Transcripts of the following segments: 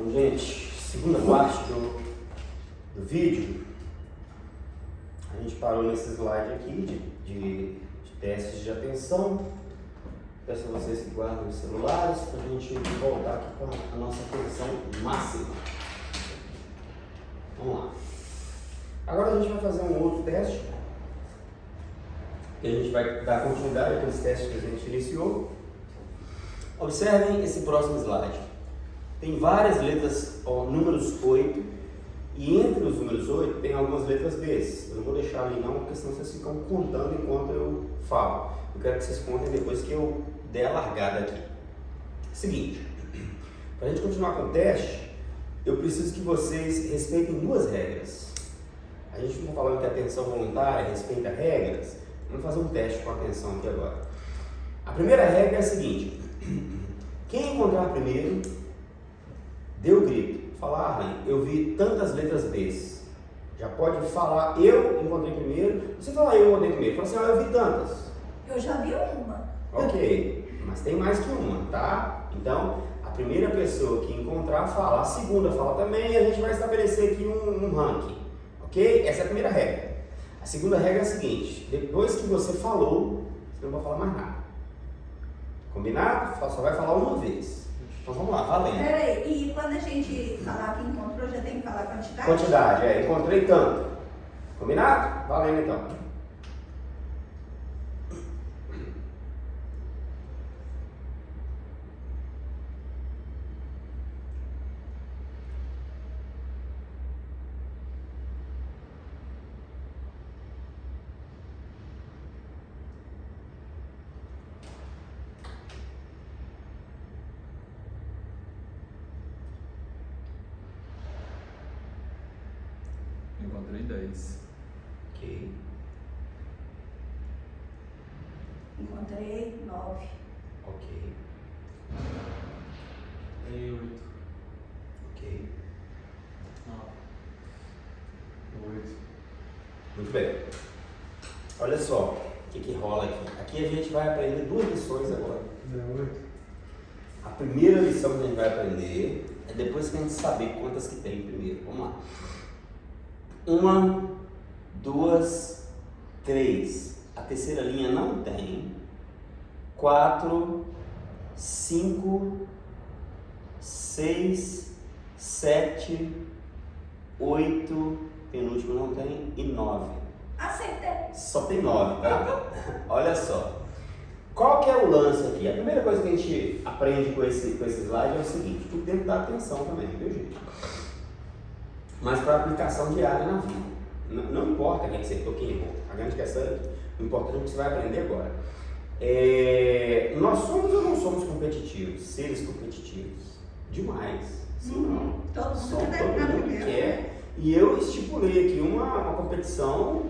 Então, gente, segunda parte do vídeo, a gente parou nesse slide aqui de testes de atenção. Peço a vocês que guardem os celulares para a gente voltar aqui com a nossa atenção máxima. Vamos lá. Agora a gente vai fazer um outro teste, que a gente vai dar continuidade àqueles testes que a gente iniciou. Observem esse próximo slide. Tem várias letras, números 8, e entre os números 8 tem algumas letras B. Eu não vou deixar ali não, porque senão vocês ficam contando enquanto eu falo. Eu quero que vocês contem depois que eu der a largada aqui. Seguinte, para a gente continuar com o teste, eu preciso que vocês respeitem duas regras. A gente não está falando que a atenção voluntária respeita regras. Vamos fazer um teste com a atenção aqui agora. A primeira regra é a seguinte: quem encontrar primeiro, dê o grito. Fala, Arlen, eu vi tantas letras B. Já pode falar, eu encontrei primeiro. Você fala, eu encontrei primeiro. Fala assim, eu vi tantas. Eu já vi uma. Ok, mas tem mais que uma, tá? Então, a primeira pessoa que encontrar fala, a segunda fala também, e a gente vai estabelecer aqui um ranking. Ok? Essa é a primeira regra. A segunda regra é a seguinte: depois que você falou, você não vai falar mais nada. Combinado? Só vai falar uma vez. Então vamos lá, valendo. Peraí, e quando a gente falar que encontrou, já tem que falar quantidade? Quantidade, encontrei tanto. Combinado? Valendo então. Encontrei 10. Ok. Encontrei 9. Ok. Encontrei 8. Ok. 8. Muito bem. Olha só o que rola aqui. Aqui a gente vai aprender duas lições agora. 8. A primeira lição que a gente vai aprender é depois que a gente saber quantas que tem primeiro. Vamos lá. 1, 2, 3. A terceira linha não tem. 4, 5, 6, 7, 8, penúltimo não tem, e 9. Acertei. Só tem 9, tá? Olha só. Qual que é o lance aqui? A primeira coisa que a gente aprende com esse slide é o seguinte: tudo dentro da atenção também, viu, gente? Mas para aplicação diária na vida. Não importa quem acertou, quem errou. A grande questão é o importante é o que você vai aprender agora. Nós somos ou não somos competitivos? Seres competitivos? Demais. Sim, não. Todo mundo quer. E eu estipulei aqui uma competição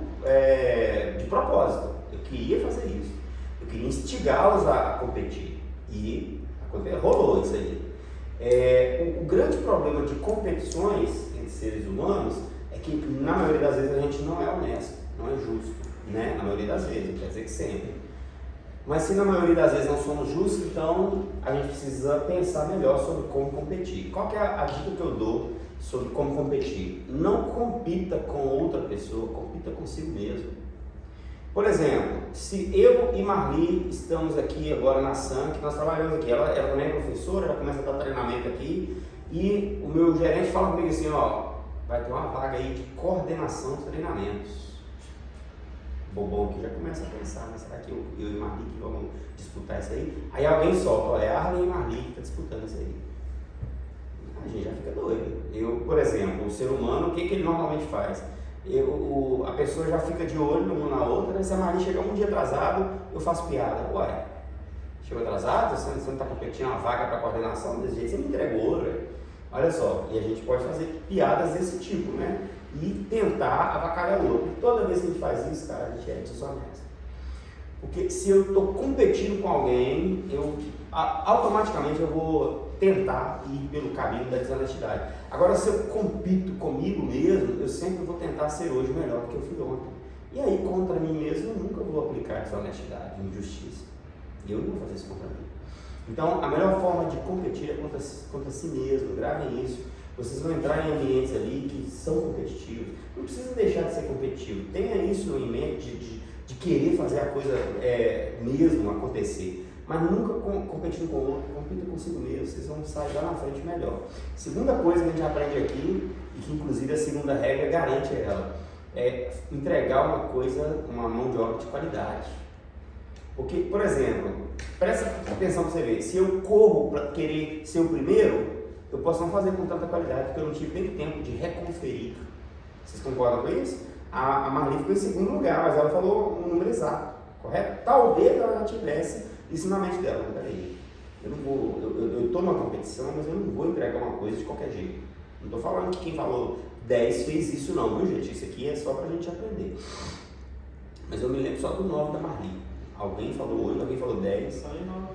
de propósito. Eu queria fazer isso. Eu queria instigá-los a competir. E rolou isso aí. O grande problema de competições entre seres humanos é que, na maioria das vezes, a gente não é honesto, não é justo, né? Na maioria das vezes, não quer dizer que sempre. Mas se na maioria das vezes não somos justos, então a gente precisa pensar melhor sobre como competir. Qual que é a dica que eu dou sobre como competir? Não compita com outra pessoa, compita consigo mesmo. Por exemplo, se eu e Marli estamos aqui agora na SAM, que nós trabalhamos aqui, ela também é professora, ela começa a dar treinamento aqui, e o meu gerente fala comigo assim, vai ter uma vaga aí de coordenação de treinamentos. Bobão aqui já começa a pensar, mas será que eu e Marli que vamos disputar isso aí? Aí alguém solta, é Arlen e Marli que está disputando isso aí. A gente já fica doido. Eu, por exemplo, o ser humano, o que ele normalmente faz? A pessoa já fica de olho uma na outra, se a Marli chegar um dia atrasado, eu faço piada. Ué, chegou atrasado? Você não está competindo uma vaga para coordenação desse jeito, você me entregou, velho. Olha só, e a gente pode fazer piadas desse tipo, né? E tentar avacalhar o outro. E toda vez que a gente faz isso, cara, a gente é desonesto. Porque se eu estou competindo com alguém, automaticamente eu vou tentar ir pelo caminho da desonestidade. Agora, se eu compito comigo mesmo, eu sempre vou tentar ser hoje melhor do que eu fui ontem. E aí, contra mim mesmo, eu nunca vou aplicar desonestidade, injustiça. Eu não vou fazer isso contra mim. Então, a melhor forma de competir é contra si mesmo, gravem isso. Vocês vão entrar em ambientes ali que são competitivos. Não precisa deixar de ser competitivo. Tenha isso em mente de querer fazer a coisa mesmo acontecer. Mas nunca competindo com o outro, compita consigo mesmo. Vocês vão sair lá na frente melhor. Segunda coisa que a gente aprende aqui, e que inclusive a segunda regra garante ela, é entregar uma mão de obra de qualidade. Porque, por exemplo, presta atenção para você ver, se eu corro para querer ser o primeiro, eu posso não fazer com tanta qualidade, porque eu não tive nem tempo de reconferir. Vocês concordam com isso? A Marli ficou em segundo lugar, mas ela falou um número exato, correto? Talvez ela já tivesse isso na mente dela, não, peraí, eu estou numa competição, mas eu não vou entregar uma coisa de qualquer jeito. Não estou falando que quem falou 10 fez isso não, viu gente? Isso aqui é só para a gente aprender. Mas eu me lembro só do 9 da Marli. Alguém falou 8, alguém falou 10,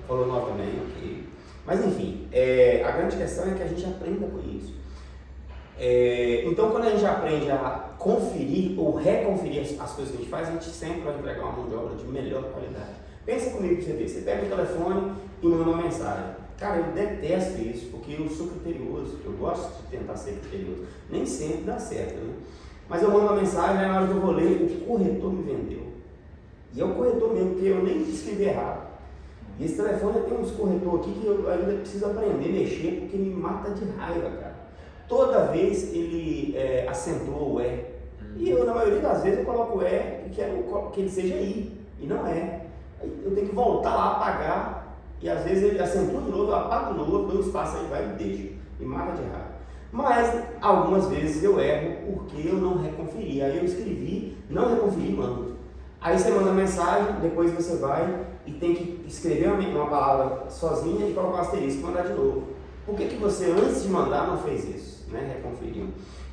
falou 9 também, ok. Mas enfim, a grande questão é que a gente aprenda com isso. Então, quando a gente aprende a conferir ou reconferir as coisas que a gente faz, a gente sempre vai entregar uma mão de obra de melhor qualidade. Pensa comigo pra você ver, você pega o telefone e manda uma mensagem. Cara, eu detesto isso, porque eu sou criterioso, eu gosto de tentar ser criterioso. Nem sempre dá certo, né? Mas eu mando uma mensagem, aí na hora que eu vou ler, o corretor me vendeu. E é o corretor mesmo, porque eu nem escrevi errado. E esse telefone tem uns corretores aqui que eu ainda preciso aprender a mexer, porque me mata de raiva, cara. Toda vez ele acentua o E. E eu, na maioria das vezes, eu coloco o E e quero que ele seja I. E não é. Aí eu tenho que voltar lá, apagar. E às vezes ele acentua de novo, eu apago de novo, dou um espaço aí, vai e deixa. Me mata de raiva. Mas algumas vezes eu erro porque eu não reconferi. Aí eu escrevi, não reconferi e mando. Aí você manda mensagem, depois você vai e tem que escrever uma palavra sozinha e colocar um asterisco e mandar de novo. Por que você, antes de mandar, não fez isso? Né? Reconferiu.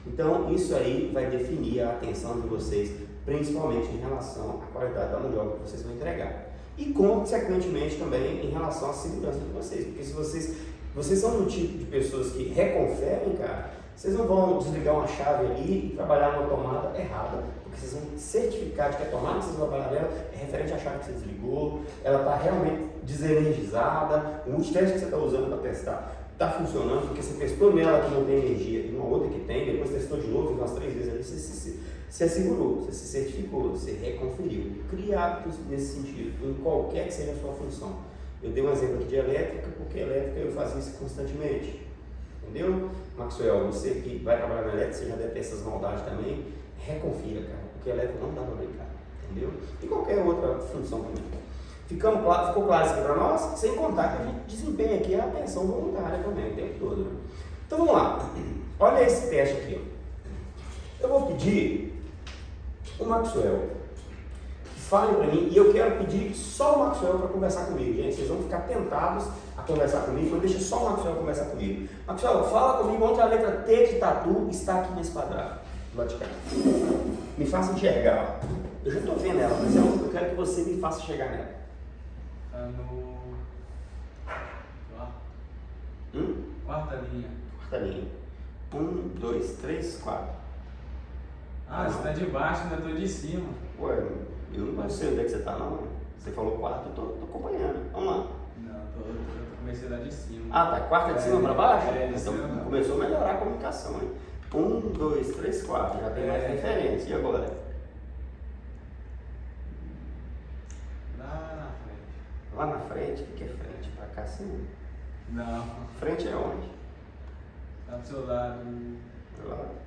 Então, isso aí vai definir a atenção de vocês, principalmente em relação à qualidade da mão de obra que vocês vão entregar. E, consequentemente, também em relação à segurança de vocês. Porque se vocês são do tipo de pessoas que reconferem, cara, vocês não vão desligar uma chave ali e trabalhar numa tomada errada, porque vocês vão certificar de que a tomada que vocês vão trabalhar nela é referente à chave que você desligou, ela está realmente desenergizada, o multiteste que você está usando para testar está funcionando, porque você testou nela que não tem energia e uma outra que tem, depois testou de novo, fez umas 3 vezes ali, você se assegurou, você se certificou, você reconferiu. Crie hábitos nesse sentido, em qualquer que seja a sua função. Eu dei um exemplo aqui de elétrica, porque elétrica eu fazia isso constantemente. Entendeu? Maxwell, você que vai trabalhar na elétrica, você já deve ter essas maldades também, reconfira, cara, porque elétrica não dá para brincar, entendeu? E qualquer outra função também. Ficou claro isso aqui para nós? Sem contar que a gente desempenha aqui a atenção voluntária também, o tempo todo. Né? Então vamos lá, olha esse teste aqui. Ó. Eu vou pedir o Maxwell que fale para mim, e eu quero pedir só o Maxwell para conversar comigo, gente. Vocês vão ficar tentados a conversar comigo, mas deixa só o Maxwell conversar comigo. Maxwell, fala comigo onde a letra T de tatu está aqui nesse quadrado. Do lado de cá. Me faça enxergar. Eu já estou vendo ela, mas eu quero que você me faça chegar nela. Tá no. Quarta linha. Quarta linha. 1, 2, 3, 4. Ah, você tá de baixo, ainda tô de cima. Ué, eu não sei onde é que você tá não. Você falou quarto, eu tô acompanhando. Vamos lá. Não, eu comecei a dar de cima. Ah, tá. Quarta de cima para baixo? De Então cima. começou a melhorar a comunicação, hein? 1, 2, 3, 4. Já tem mais referência. E agora? Lá na frente. Lá na frente? O que é frente? Pra cá sim. Não. Frente é onde? Tá pro seu lado. Do meu lado.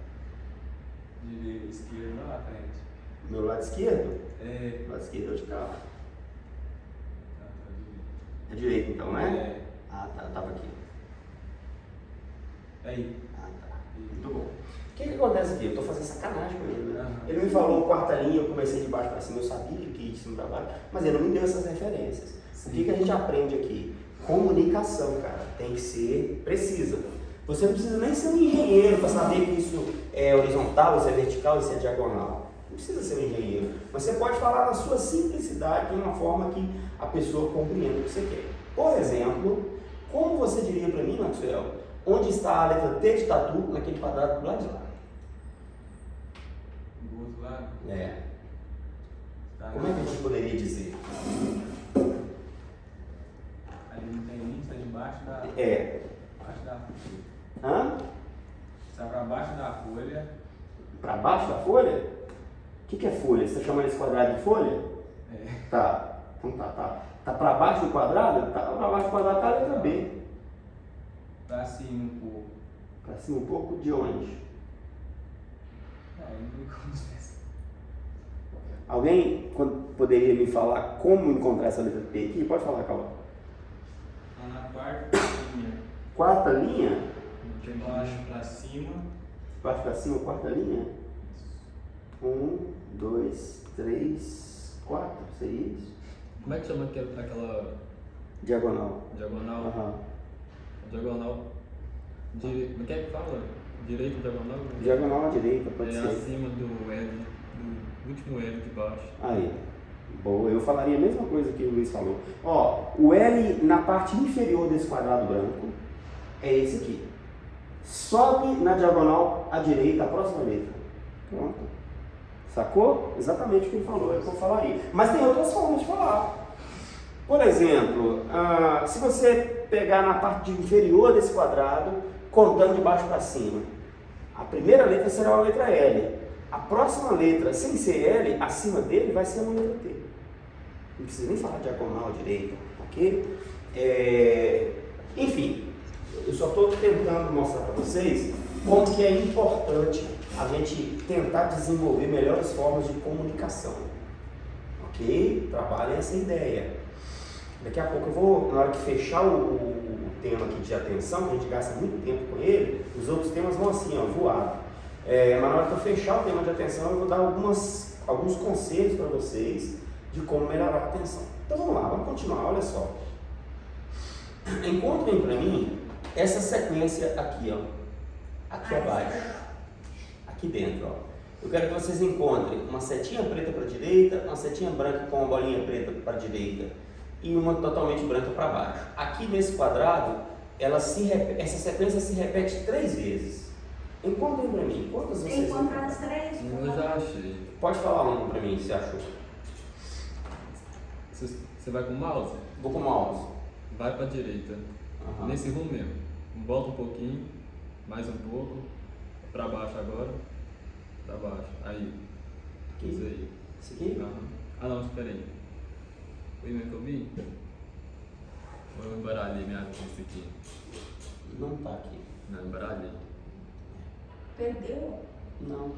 Direito, esquerdo, lá na frente. Do meu lado esquerdo? É. Do lado esquerdo é o de cá. Tá direito. É direito então, né? É. Ah, tá. Eu tava aqui. Aí. Ah, tá. Muito bom. O que acontece aqui? Eu tô fazendo sacanagem com ele, né? Uhum. Ele me falou quarta linha, eu comecei de baixo para cima, eu sabia que ia de cima para baixo, mas ele não me deu essas referências. Sim. O que a gente aprende aqui? Comunicação, cara, tem que ser precisa. Você não precisa nem ser um engenheiro para saber que isso é horizontal, isso é vertical, isso é diagonal. Não precisa ser um engenheiro, mas você pode falar na sua simplicidade de uma forma que a pessoa compreenda o que você quer. Por exemplo, como você diria para mim, Maxwell, onde está a letra T de tatu naquele quadrado do lado de lá? Do outro lado. É. Tá. Como é que a gente poderia dizer? Ali não tem nem Para baixo da folha? O que é folha? Você está chamando esse quadrado de folha? É. Tá. Então tá. Tá para baixo do quadrado? Tá para baixo do quadrado tá a letra B. Pra cima um pouco. Para cima um pouco de onde? Não consegue. Alguém poderia me falar como encontrar essa letra P aqui? Pode falar, Calma. Tá na quarta linha. Quarta linha? De baixo pra cima. Baixo para cima, quarta linha? 1, 2, 3, 4, seria isso? Como é que chama aquela Diagonal. diagonal? Aham. Diagonal. Como é que fala? Direito diagonal? Diagonal à direita, pode É ser. acima do L, do último L de baixo. Aí. Boa, eu falaria a mesma coisa que o Luiz falou. Ó, o L na parte inferior desse quadrado branco é esse aqui. Sobe na diagonal à direita, a próxima letra. Pronto. Sacou? Exatamente o que ele falou, é o que eu falaria. Mas tem outras formas de falar. Por exemplo, se você pegar na parte inferior desse quadrado, contando de baixo para cima, a primeira letra será a letra L. A próxima letra, sem ser L, acima dele, vai ser uma letra T. Não precisa nem falar diagonal à direita, ok? Enfim, eu só estou tentando mostrar para vocês como que é importante a gente tentar desenvolver melhores formas de comunicação, ok? Trabalhem essa ideia. Daqui a pouco eu vou, na hora que fechar o tema aqui de atenção, que a gente gasta muito tempo com ele, os outros temas vão assim, ó, voado. Mas na hora que eu fechar o tema de atenção, eu vou dar alguns conselhos para vocês de como melhorar a atenção. Então vamos lá, vamos continuar, olha só. Encontrem para mim essa sequência aqui, ó, aqui abaixo, aqui dentro, ó. Eu quero que vocês encontrem uma setinha preta para a direita, uma setinha branca com uma bolinha preta para a direita e uma totalmente branca para baixo. Aqui nesse quadrado, essa sequência se repete 3 vezes. Encontrem para mim, quantas vocês Encontrar as 3. Eu já achei. Pode falar um para mim, se achou. Você vai com o mouse? Vou com o mouse. Vai pra direita. Aham. Nesse rumo mesmo. Volta um pouquinho, mais um pouco. Pra baixo agora. Pra baixo. Aí. Aqui? Isso aí. Esse aqui? Aham. Ah não, espera aí. Foi mesmo que eu vi? Ou eu embaralhei minha vista aqui? Não tá aqui. Não, embaralhei. Perdeu? Não,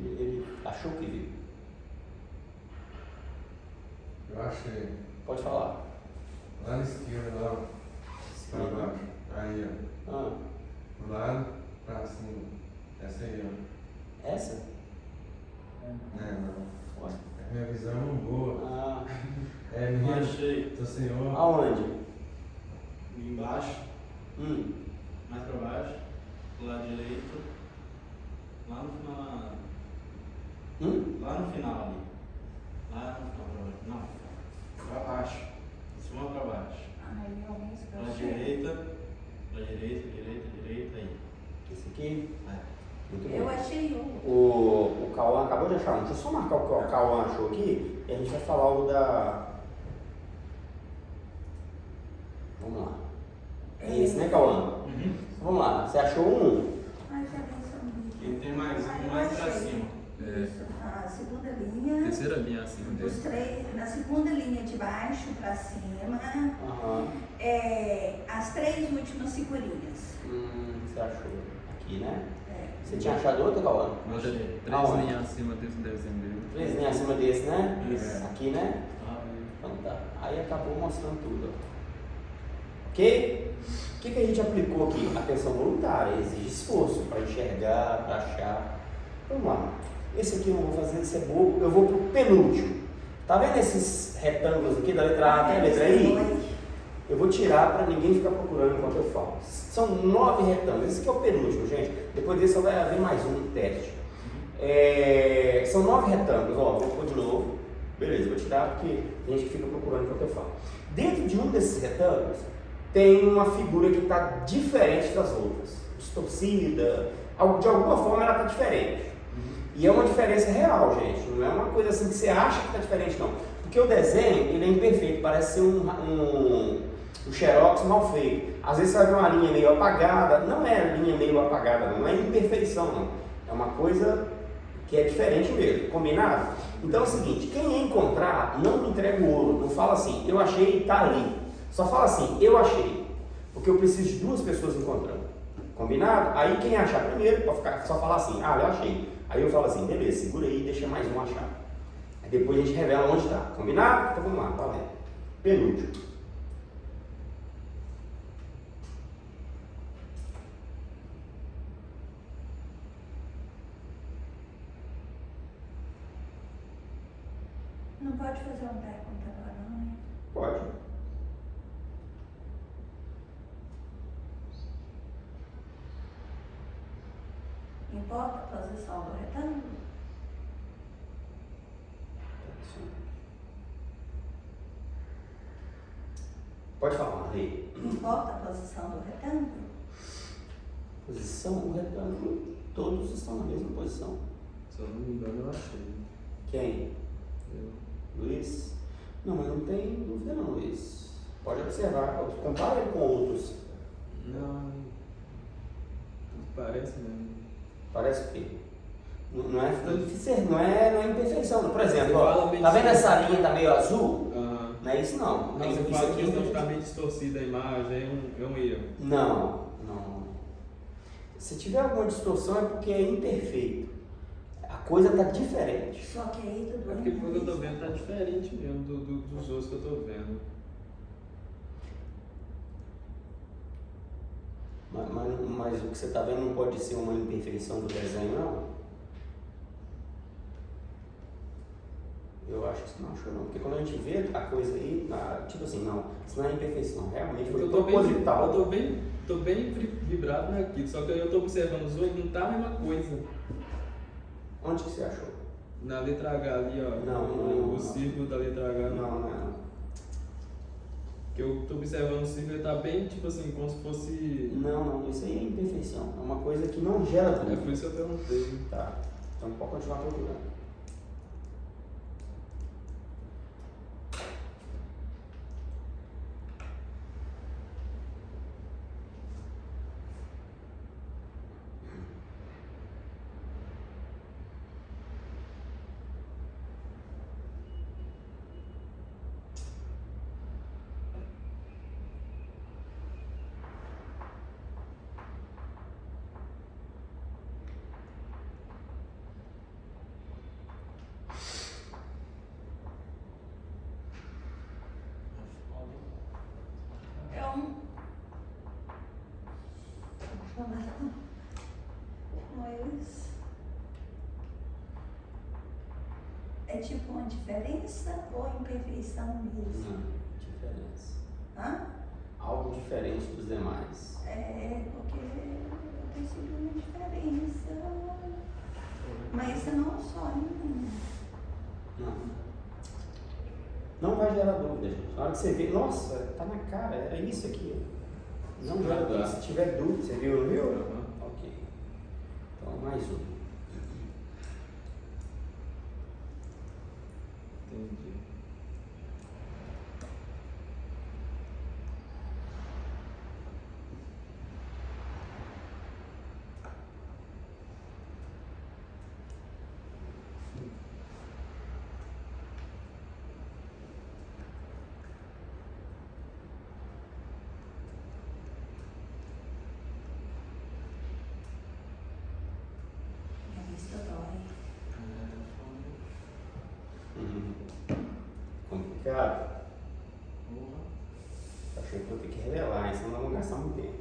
ele achou que viu. Eu achei. Pode falar. Lá na esquerda, lá, pra baixo. Aí, ó. Ah, Lá pra cima. Essa aí, ó. essa? Não. Ué. É minha visão boa. Ah, É minha. Achei. Do senhor. aonde? Embaixo, mais pra baixo, do lado direito, lá no final. Lá no final ali. Lá no final, não. Pra baixo. De cima pra baixo. Ai, realmente, eu Pra achei. direita aí. Esse aqui? Muito Eu bom. achei um. O Cauã acabou de achar um. Deixa eu só marcar o que o Cauã achou aqui e a gente vai falar o da. Vamos lá. É esse, né, Cauã? Vamos lá. Você achou um? Ai, já vi essa música. E tem mais Ai, um eu mais pra achei. cima. Isso, a segunda linha. Terceira linha acima Os dele. 3, na segunda linha de baixo para cima, Aham. as 3 últimas figurinhas. Você achou aqui, né? É. Você tinha achado outra, Cauã? Achei. 3 Aonde? linhas acima desse desenho dele. 3 linhas acima desse, né? Isso. Aqui, né? Ah, Então tá. Aí acabou mostrando tudo, ó. Ok? O que a gente aplicou aqui? Atenção voluntária, exige esforço para enxergar, para achar. Vamos lá. Esse aqui eu não vou fazer, esse é bobo. Eu vou pro penúltimo. Tá vendo esses retângulos aqui da letra A até a letra I? Eu vou tirar para ninguém ficar procurando enquanto eu falo. São 9 retângulos. Esse aqui é o penúltimo, gente. Depois desse só vai haver mais um teste. São 9 retângulos. Ó, vou pôr de novo. Beleza, vou tirar porque tem gente que fica procurando enquanto eu falo. Dentro de um desses retângulos tem uma figura que está diferente das outras. Distorcida. De alguma forma ela está diferente. E é uma diferença real, gente. Não é uma coisa assim que você acha que está diferente, não. Porque o desenho, ele é imperfeito. Parece ser um xerox mal feito. Às vezes você vai ver uma linha meio apagada. Não é linha meio apagada, não é imperfeição, não. É uma coisa que é diferente mesmo, combinado? Então é o seguinte, quem encontrar, não me entrega o ouro, não fala assim, eu achei, tá ali. Só fala assim, eu achei, porque eu preciso de 2 pessoas encontrando. Combinado? Aí quem achar primeiro, pode ficar, só falar assim, eu achei. Aí eu falo assim, beleza, segura aí, deixa mais um achar. Aí depois a gente revela onde está. Combinado? Então vamos lá, valendo. Penúltimo. Não pode fazer uma pergunta agora, não, né? Pode. Importa a posição do retângulo? Pode falar, Marley. Importa a posição do retângulo? Posição, o retângulo, todos estão na mesma posição. Se eu não me engano, eu achei. Quem? Eu. Luiz? Não, mas não tem dúvida não, Luiz. Pode observar, compara ele com outros. Não, parece mesmo. Parece o quê? Não é difícil, não é imperfeição. Por exemplo, ó, Você tá vendo essa linha tá meio azul? Aham. Não é isso não. Não, você fala que não ficar meio distorcida a imagem, é um erro. Não. Se tiver alguma distorção é porque é imperfeito. A coisa tá diferente. Só que aí tudo É porque o que eu tô vendo tá diferente mesmo dos outros que eu tô vendo. Mas o que você está vendo não pode ser uma imperfeição do desenho, não? Eu acho que você não achou, não. Porque quando a gente vê a coisa aí, tipo assim, não, isso não é imperfeição, realmente foi proposital. Eu tô bem vibrado naquilo, só que eu tô observando os outros, não tá a mesma coisa. Onde que você achou? Na letra H ali, ó. Não. O círculo da letra H. Não. Que eu tô observando o círculo, ele tá bem, tipo assim, como se fosse... Não, isso aí é imperfeição. É uma coisa que não gera É dúvida. por isso que eu perguntei. Tá, então pode continuar procurando. Mas é tipo uma diferença ou imperfeição mesmo? Não, diferença. Hã? Algo diferente dos demais. É, porque eu percebi uma diferença. Mas isso não é só em mim. Não vai gerar dúvida, gente. Na hora que você vê, nossa, tá na cara, era isso aqui. Não gera dúvida. Se tiver dúvida, você viu, não viu? Uhum. Ok. Então, mais um. Entendi. Minha vista dói. Complicado? Achei que vou ter que revelar, senão não vamos gastar muito tempo.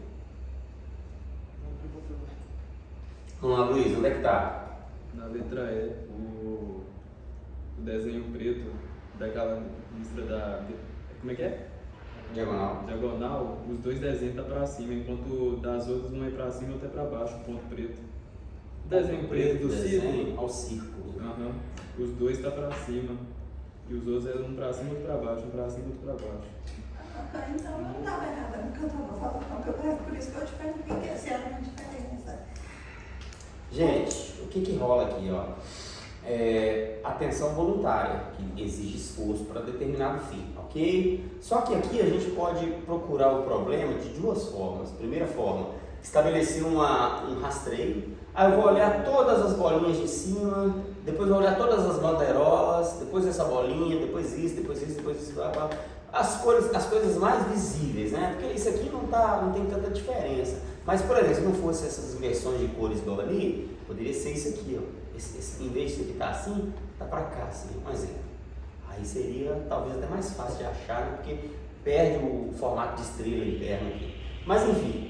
Vamos lá, Luiz, onde é que tá? Na letra E, o desenho preto daquela listra da... Como é que é? Diagonal. Diagonal, os dois desenhos tá pra cima, enquanto das outras um é pra cima e outro é pra baixo, o ponto preto. O desenho preto do círculo. Desenho ao círculo. Aham. Os dois tá pra cima. E os outros é um pra cima e outro pra baixo, um pra cima e outro pra baixo. Então eu não estava errada no que eu estava falando, por isso que eu te perguntei se era uma diferença. Gente, o que rola aqui, ó? Atenção voluntária, que exige esforço para determinado fim, ok? Só que aqui a gente pode procurar o problema de duas formas. Primeira forma, estabelecer um rastreio. Aí eu vou olhar todas as bolinhas de cima, depois vou olhar todas as bandeirolas, depois essa bolinha, depois isso, blá, blá. As coisas mais visíveis, né? Porque isso aqui não tem tanta diferença. Mas, por exemplo, se não fosse essas inversões de cores igual ali, poderia ser isso aqui, ó. Em vez de ficar assim, tá para cá, assim, um exemplo. Aí seria talvez até mais fácil de achar, né? Porque perde o formato de estrela interna aqui. Mas enfim,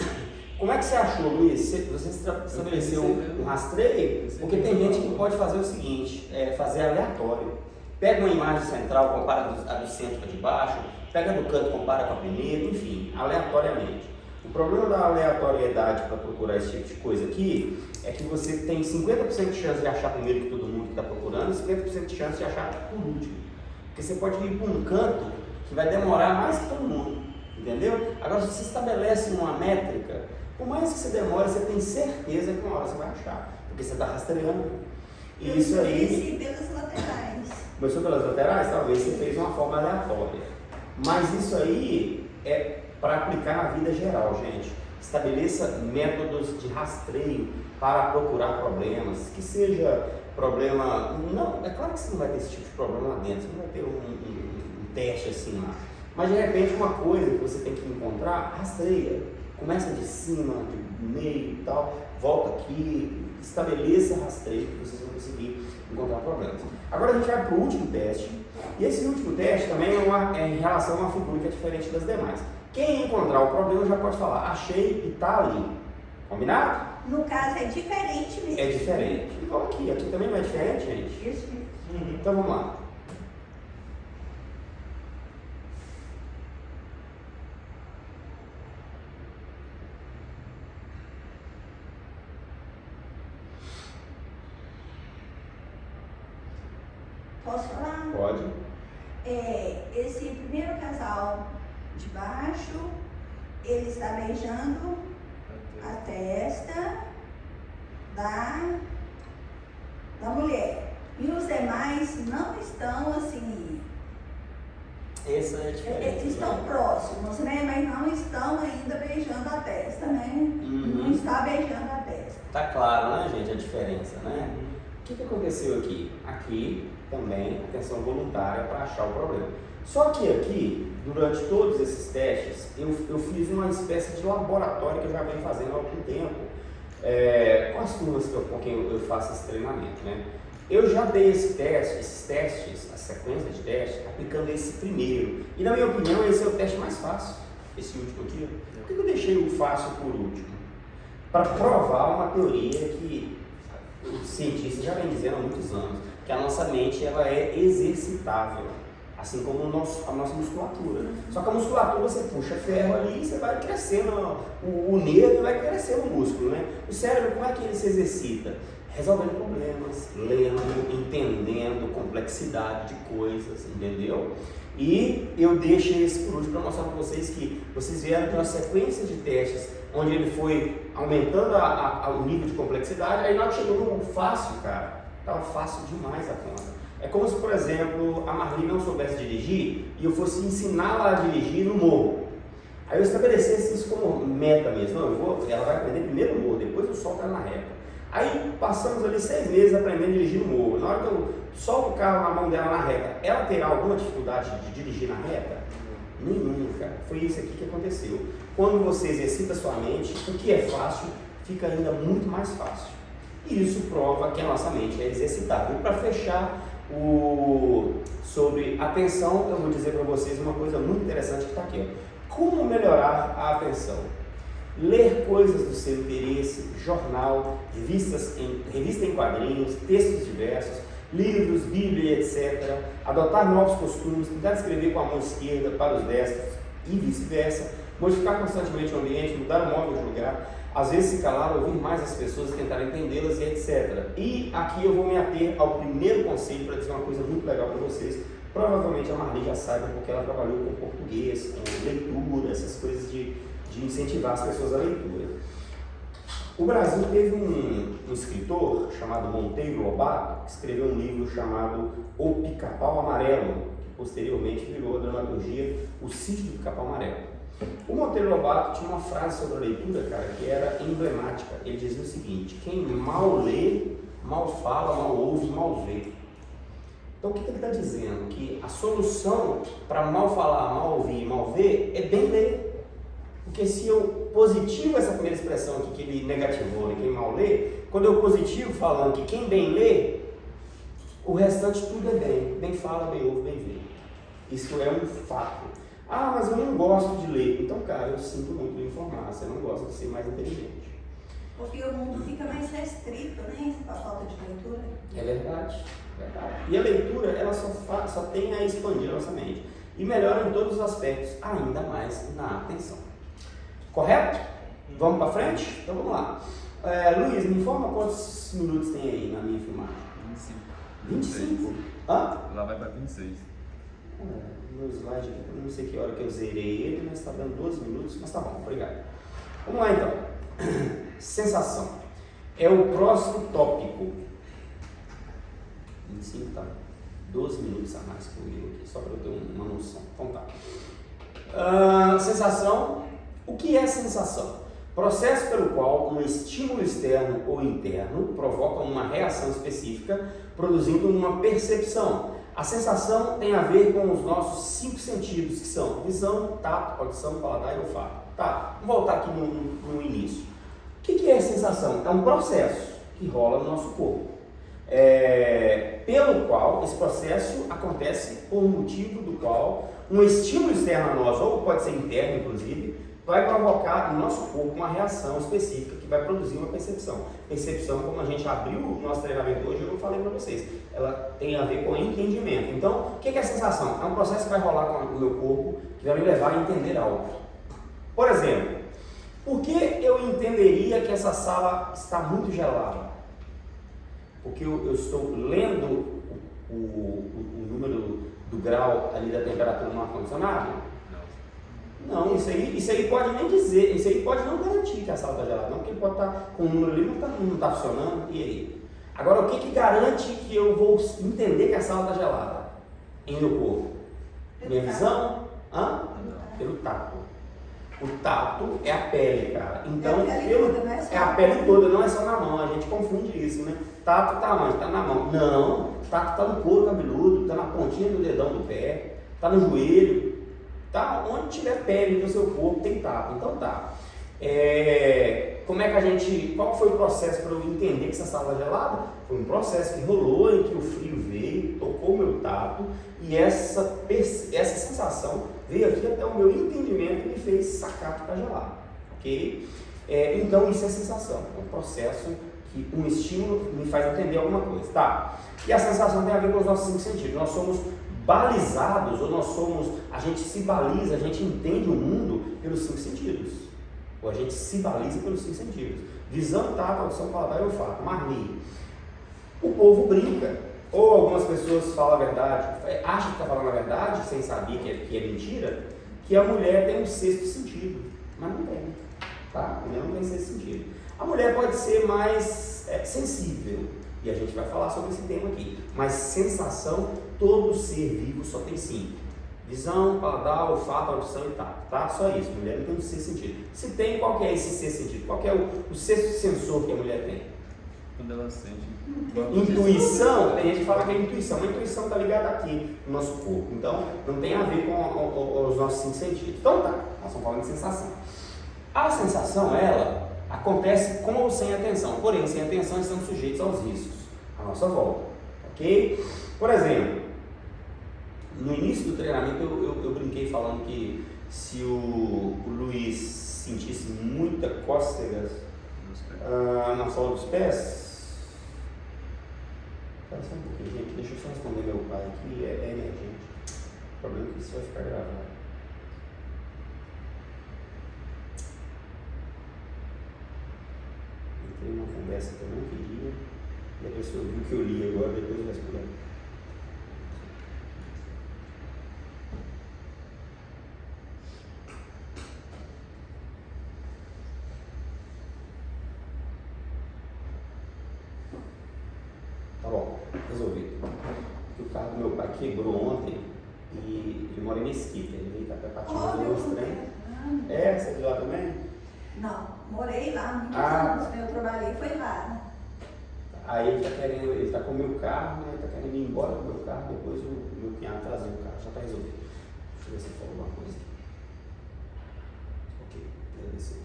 como é que você achou, Luiz? Você estabeleceu um rastreio? Porque tem gente que pode fazer o seguinte, fazer aleatório. Pega uma imagem central, compara a do centro com a de baixo, pega do canto, compara com a primeira, enfim, aleatoriamente. O problema da aleatoriedade para procurar esse tipo de coisa aqui é que você tem 50% de chance de achar primeiro que todo mundo que está procurando e 50% de chance de achar por último. Porque você pode ir para um canto que vai demorar mais que todo mundo, entendeu? Agora, se você estabelece uma métrica, por mais que você demore, você tem certeza que uma hora você vai achar, porque você está rastreando. E isso aí... pelas laterais. Começou pelas laterais? Talvez você fez uma forma aleatória. Mas isso aí é para aplicar na vida geral, gente. Estabeleça métodos de rastreio para procurar problemas, que seja problema... Não, é claro que você não vai ter esse tipo de problema lá dentro, você não vai ter um teste assim lá. Mas de repente uma coisa que você tem que encontrar, rastreia. Começa de cima, de meio e tal, volta aqui, estabeleça rastreio que vocês vão conseguir encontrar problemas. Agora a gente vai para o último teste, e esse último teste também é em relação a uma figura que é diferente das demais. Quem encontrar o problema já pode falar, achei e está ali. Combinado? No caso é diferente mesmo. É diferente. Igual aqui também não é diferente, gente? Isso mesmo. Então vamos lá. Posso falar? Pode. Esse primeiro casal de baixo, ele está beijando a testa da mulher. E os demais não estão assim. Essa é a diferença. Estão próximos, né? Mas não estão ainda beijando a testa, né? Não está beijando a testa. Tá claro, né, gente, a diferença, né? O que aconteceu aqui? Aqui também atenção voluntária para achar o problema. Só que aqui, durante todos esses testes, eu fiz uma espécie de laboratório que eu já venho fazendo há algum tempo, com as turmas com quem eu faço esse treinamento, né? Eu já dei esses testes, a sequência de testes, aplicando esse primeiro. E na minha opinião, esse é o teste mais fácil, esse último aqui. Por que eu deixei o fácil por último? Para provar uma teoria que os cientistas já vem dizendo há muitos anos, que a nossa mente ela é exercitável, assim como a nossa musculatura. Só que a musculatura você puxa ferro ali e você vai crescendo o nervo e vai crescendo o músculo, né? O cérebro, como é que ele se exercita? Resolvendo problemas, lendo, entendendo complexidade de coisas, entendeu? E eu deixei esse por último para mostrar para vocês que vocês vieram de uma sequência de testes onde ele foi aumentando o nível de complexidade, aí na hora que chegou no fácil, cara, estava fácil demais a conta. É como se, por exemplo, a Marli não soubesse dirigir e eu fosse ensiná-la a dirigir no morro. Aí eu estabelecesse isso como meta mesmo. Não, ela vai aprender primeiro no morro, depois eu solto ela na reta. Aí passamos ali 6 meses aprendendo a dirigir no morro. Na hora que eu solto o carro na mão dela na reta, ela terá alguma dificuldade de dirigir na reta? Nenhuma, cara. Foi isso aqui que aconteceu. Quando você exercita sua mente, o que é fácil fica ainda muito mais fácil. E isso prova que a nossa mente é exercitável. E para fechar sobre atenção, eu vou dizer para vocês uma coisa muito interessante que está aqui. Ó. Como melhorar a atenção? Ler coisas do seu interesse, jornal, revista em quadrinhos, textos diversos, livros, Bíblia, etc. Adotar novos costumes, tentar escrever com a mão esquerda para os destros e vice-versa. Modificar constantemente o ambiente, mudar o móvel de lugar. Às vezes se calar, ouvir mais as pessoas, tentar entendê-las e etc. E aqui eu vou me ater ao primeiro conselho para dizer uma coisa muito legal para vocês. Provavelmente a Marli já saiba porque ela trabalhou com português, com leitura, essas coisas de incentivar as pessoas à leitura. O Brasil teve um escritor chamado Monteiro Lobato, que escreveu um livro chamado O Pica-Pau Amarelo, que posteriormente virou a dramaturgia O Sítio do Pica-Pau Amarelo. O Monteiro Lobato tinha uma frase sobre a leitura, cara, que era emblemática. Ele dizia o seguinte: quem mal lê, mal fala, mal ouve, mal vê. Então o que ele está dizendo? Que a solução para mal falar, mal ouvir e mal ver é bem ler. Porque se eu positivo essa primeira expressão aqui que ele negativou, né, quem mal lê, quando eu positivo falando que quem bem lê, o restante tudo é bem. Bem fala, bem ouve, bem vê. Isso é um fato. Ah, mas eu não gosto de ler. Então, cara, eu sinto muito de informar. Você não gosta de ser mais inteligente. Porque o mundo fica mais restrito, né? Com a falta de leitura. É verdade. E a leitura, ela só tem a expandir a nossa mente. E melhora em todos os aspectos, ainda mais na atenção. Correto? Vamos para frente? Então vamos lá. Luiz, me informa quantos minutos tem aí na minha filmagem? 25? Hã? Lá vai para 26. Meu slide aqui, eu não sei que hora que eu zerei ele, mas está dando 12 minutos, mas tá bom, obrigado. Vamos lá então. Sensação. É o próximo tópico. 25 tá 12 minutos a mais comigo aqui, só para eu ter uma noção. Então tá. Sensação. O que é sensação? Processo pelo qual um estímulo externo ou interno provoca uma reação específica, produzindo uma percepção. A sensação tem a ver com os nossos 5 sentidos, que são visão, tato, audição, paladar e olfato. Tá, vamos voltar aqui no início. O que é sensação? É um processo que rola no nosso corpo, pelo qual esse processo acontece por um motivo do qual um estímulo externo a nós, ou pode ser interno inclusive, vai provocar no nosso corpo uma reação específica que vai produzir uma percepção. Percepção, como a gente abriu o nosso treinamento hoje, eu falei para vocês, ela tem a ver com entendimento. Então, o que é sensação? É um processo que vai rolar com o meu corpo, que vai me levar a entender algo. Por exemplo, por que eu entenderia que essa sala está muito gelada? Porque eu estou lendo o número do grau ali da temperatura no ar-condicionado? Não, isso aí pode nem dizer, isso aí pode não garantir que a sala está gelada, não, porque ele pode estar com o número ali, não está funcionando, e aí? Agora, o que garante que eu vou entender que a sala está gelada em meu corpo? Minha visão? Pelo tato. O tato é a pele, cara. Então, é a pele toda, não é só na mão, a gente confunde isso, né? Tato tá onde? Tá na mão. Não, tato tá no couro cabeludo, tá na pontinha do dedão do pé, tá no joelho. Tá? Onde tiver pele no seu corpo tem tato. Então tá. Como é que qual foi o processo para eu entender que essa sala é gelada? Foi um processo que rolou em que o frio veio, tocou o meu tato e essa sensação veio aqui até o meu entendimento e me fez sacar que está gelado. Ok? Então isso é sensação. É um processo que um estímulo me faz entender alguma coisa. Tá? E a sensação tem a ver com os nossos 5 sentidos. Nós somos balizados, a gente se baliza, a gente entende o mundo pelos 5 sentidos. Ou a gente se baliza pelos 5 sentidos. Visão, tato, audição, paladar e olfato. Marli. O povo brinca. Ou algumas pessoas falam a verdade, acham que está falando a verdade, sem saber que é mentira, que a mulher tem um 6º sentido. Mas não tem. Tá? A mulher não tem 6º sentido. A mulher pode ser mais sensível. E a gente vai falar sobre esse tema aqui. Mas sensação, todo ser vivo só tem 5. Visão, paladar, olfato, audição e tato. Tá? Só isso. A mulher não tem um 6º sentido. Se tem, qual que é esse 6º sentido? Qual que é o 6º sensor que a mulher tem? Quando ela sente. Intuição, tem gente que fala que é intuição. A intuição está ligada aqui no nosso corpo. Então, não tem a ver com os nossos 5 sentidos. Então tá, nós estamos falando de sensação. A sensação, ela acontece com ou sem atenção. Porém, sem atenção, estamos sujeitos aos riscos à nossa volta. Ok? Por exemplo, no início do treinamento eu brinquei falando que se o Luiz sentisse muita cócegas na sola dos pés. Espera só um pouquinho, gente. Deixa eu só responder meu pai aqui. É emergente. O problema é que isso vai ficar gravado. Entrei numa conversa que eu não queria e a pessoa viu que eu li agora, depois vai explicar. Tá bom, resolvido. O carro do meu pai quebrou ontem e ele mora em Mesquita. Ele veio cá para Patinhos, eu mostrei. É, você é de lá também? Não, morei lá muitos Ah. anos, eu trabalhei, foi lá. Aí ele tá com o meu carro, né? Ele tá querendo ir embora com o meu carro, depois o meu cunhado trazer o carro, já tá resolvido. Deixa eu ver se ele falou alguma coisa aqui. Ok, agradecer.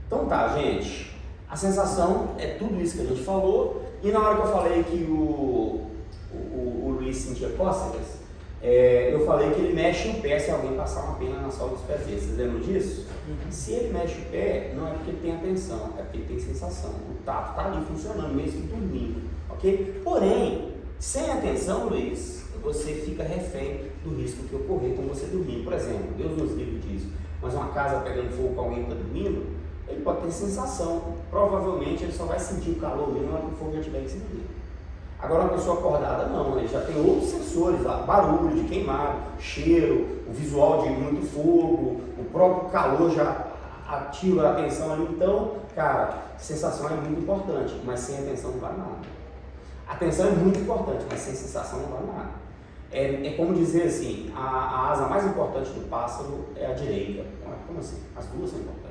Então tá, gente. A sensação é tudo isso que a gente falou. E na hora que eu falei que o Luiz sentia cócegas, eu falei que ele mexe o pé se alguém passar uma pena na sola dos pés dele. Vocês lembram disso? Se ele mexe o pé, não é porque ele tem atenção, é porque ele tem sensação. O tato está ali funcionando, mesmo que dormindo, ok? Porém, sem atenção, Luiz, você fica refém do risco que ocorrer com você dormindo. Por exemplo, Deus nos livre disso, mas uma casa pegando fogo com alguém que está dormindo, ele pode ter sensação. Provavelmente ele só vai sentir o calor mesmo na hora que o fogo já estiver em cima dele. Agora, uma pessoa acordada, não, ele já tem outros sensores lá, barulho de queimado, cheiro, o visual de muito fogo, o próprio calor já ativa a atenção ali. Então, cara, sensação é muito importante, mas sem atenção não vale nada. Atenção é muito importante, mas sem sensação não vale nada. É como dizer assim, a asa mais importante do pássaro é a direita. Como assim? As duas são importantes.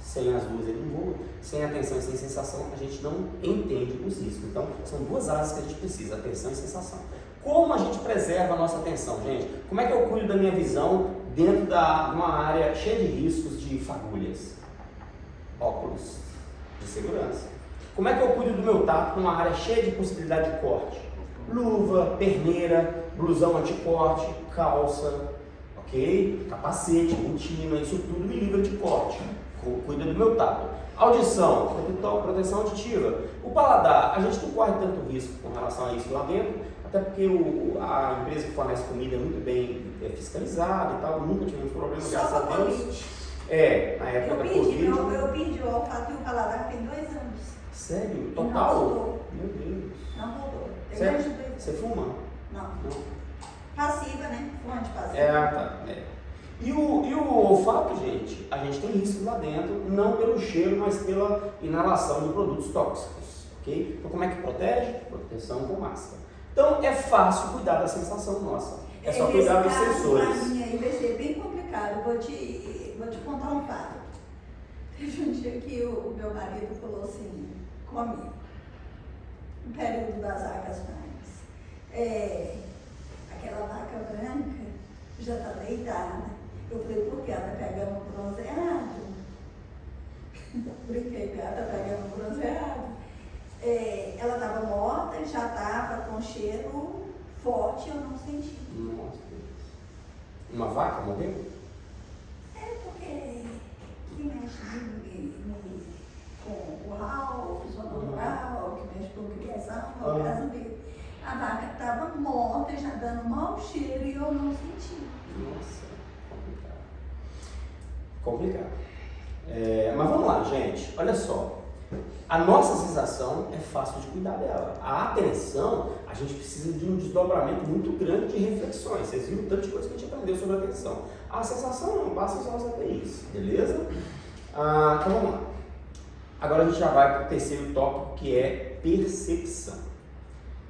Sem as duas ele não voa. Sem atenção e sem sensação a gente não entende os riscos. Então são duas asas que a gente precisa, atenção e sensação. Como a gente preserva a nossa atenção, gente? Como é que eu cuido da minha visão dentro de uma área cheia de riscos de fagulhas? Óculos de segurança. Como é que eu cuido do meu tato numa área cheia de possibilidade de corte? Luva, perneira, blusão anticorte, calça, ok? Capacete, botina, isso tudo me livra de corte. Cuida do meu tato. Audição, proteção auditiva. O paladar, a gente não corre tanto risco com relação a isso lá dentro, até porque a empresa que fornece comida é muito bem fiscalizada e tal, nunca tivemos problema, graças a Deus. Na época da Covid. Eu perdi o olfato e o paladar tem 2 anos. Sério? E Total? não voltou. Meu Deus. Não voltou. Sério? Você fuma? Não. Passiva, né? Fumante passiva. Tá. E o olfato, gente, a gente tem risco lá dentro, não pelo cheiro, mas pela inalação de produtos tóxicos, ok? Então como é que protege? Proteção com máscara. Então é fácil cuidar da sensação nossa, é só cuidar dos sensores. Para mim aí vai ser bem complicado, vou te contar um fato. Teve um dia que o meu marido falou assim, comigo, no período das vacas brancas, aquela vaca branca já está deitada. Eu falei, por que ela está pegando bronzeado? Brinquei que ela está pegando bronzeado. Ela estava morta e já estava com cheiro forte, eu não senti. Nossa, uma vaca morreu? Porque que mexe com o curral, zona rural, que mexe com criação, no caso dele. A vaca estava morta, já dando mau cheiro e eu não senti. Nossa, complicado. Mas vamos lá, gente, olha só. A nossa sensação é fácil de cuidar dela. A atenção, a gente precisa de um desdobramento muito grande de reflexões. Vocês viram tanto de coisa que a gente aprendeu sobre a atenção. A sensação não, basta só saber isso, beleza? Então vamos lá. Agora a gente já vai para o terceiro tópico, que é percepção.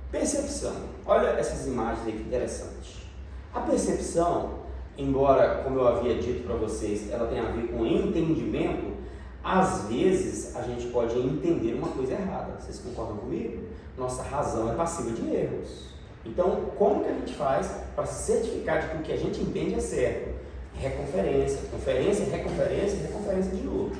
Percepção. Olha essas imagens aí que interessante. A percepção, embora, como eu havia dito para vocês, ela tem a ver com entendimento, às vezes a gente pode entender uma coisa errada. Vocês concordam comigo? Nossa razão é passiva de erros. Então, como que a gente faz para se certificar de que o que a gente entende é certo? Reconferência, conferência, reconferência, reconferência de novo.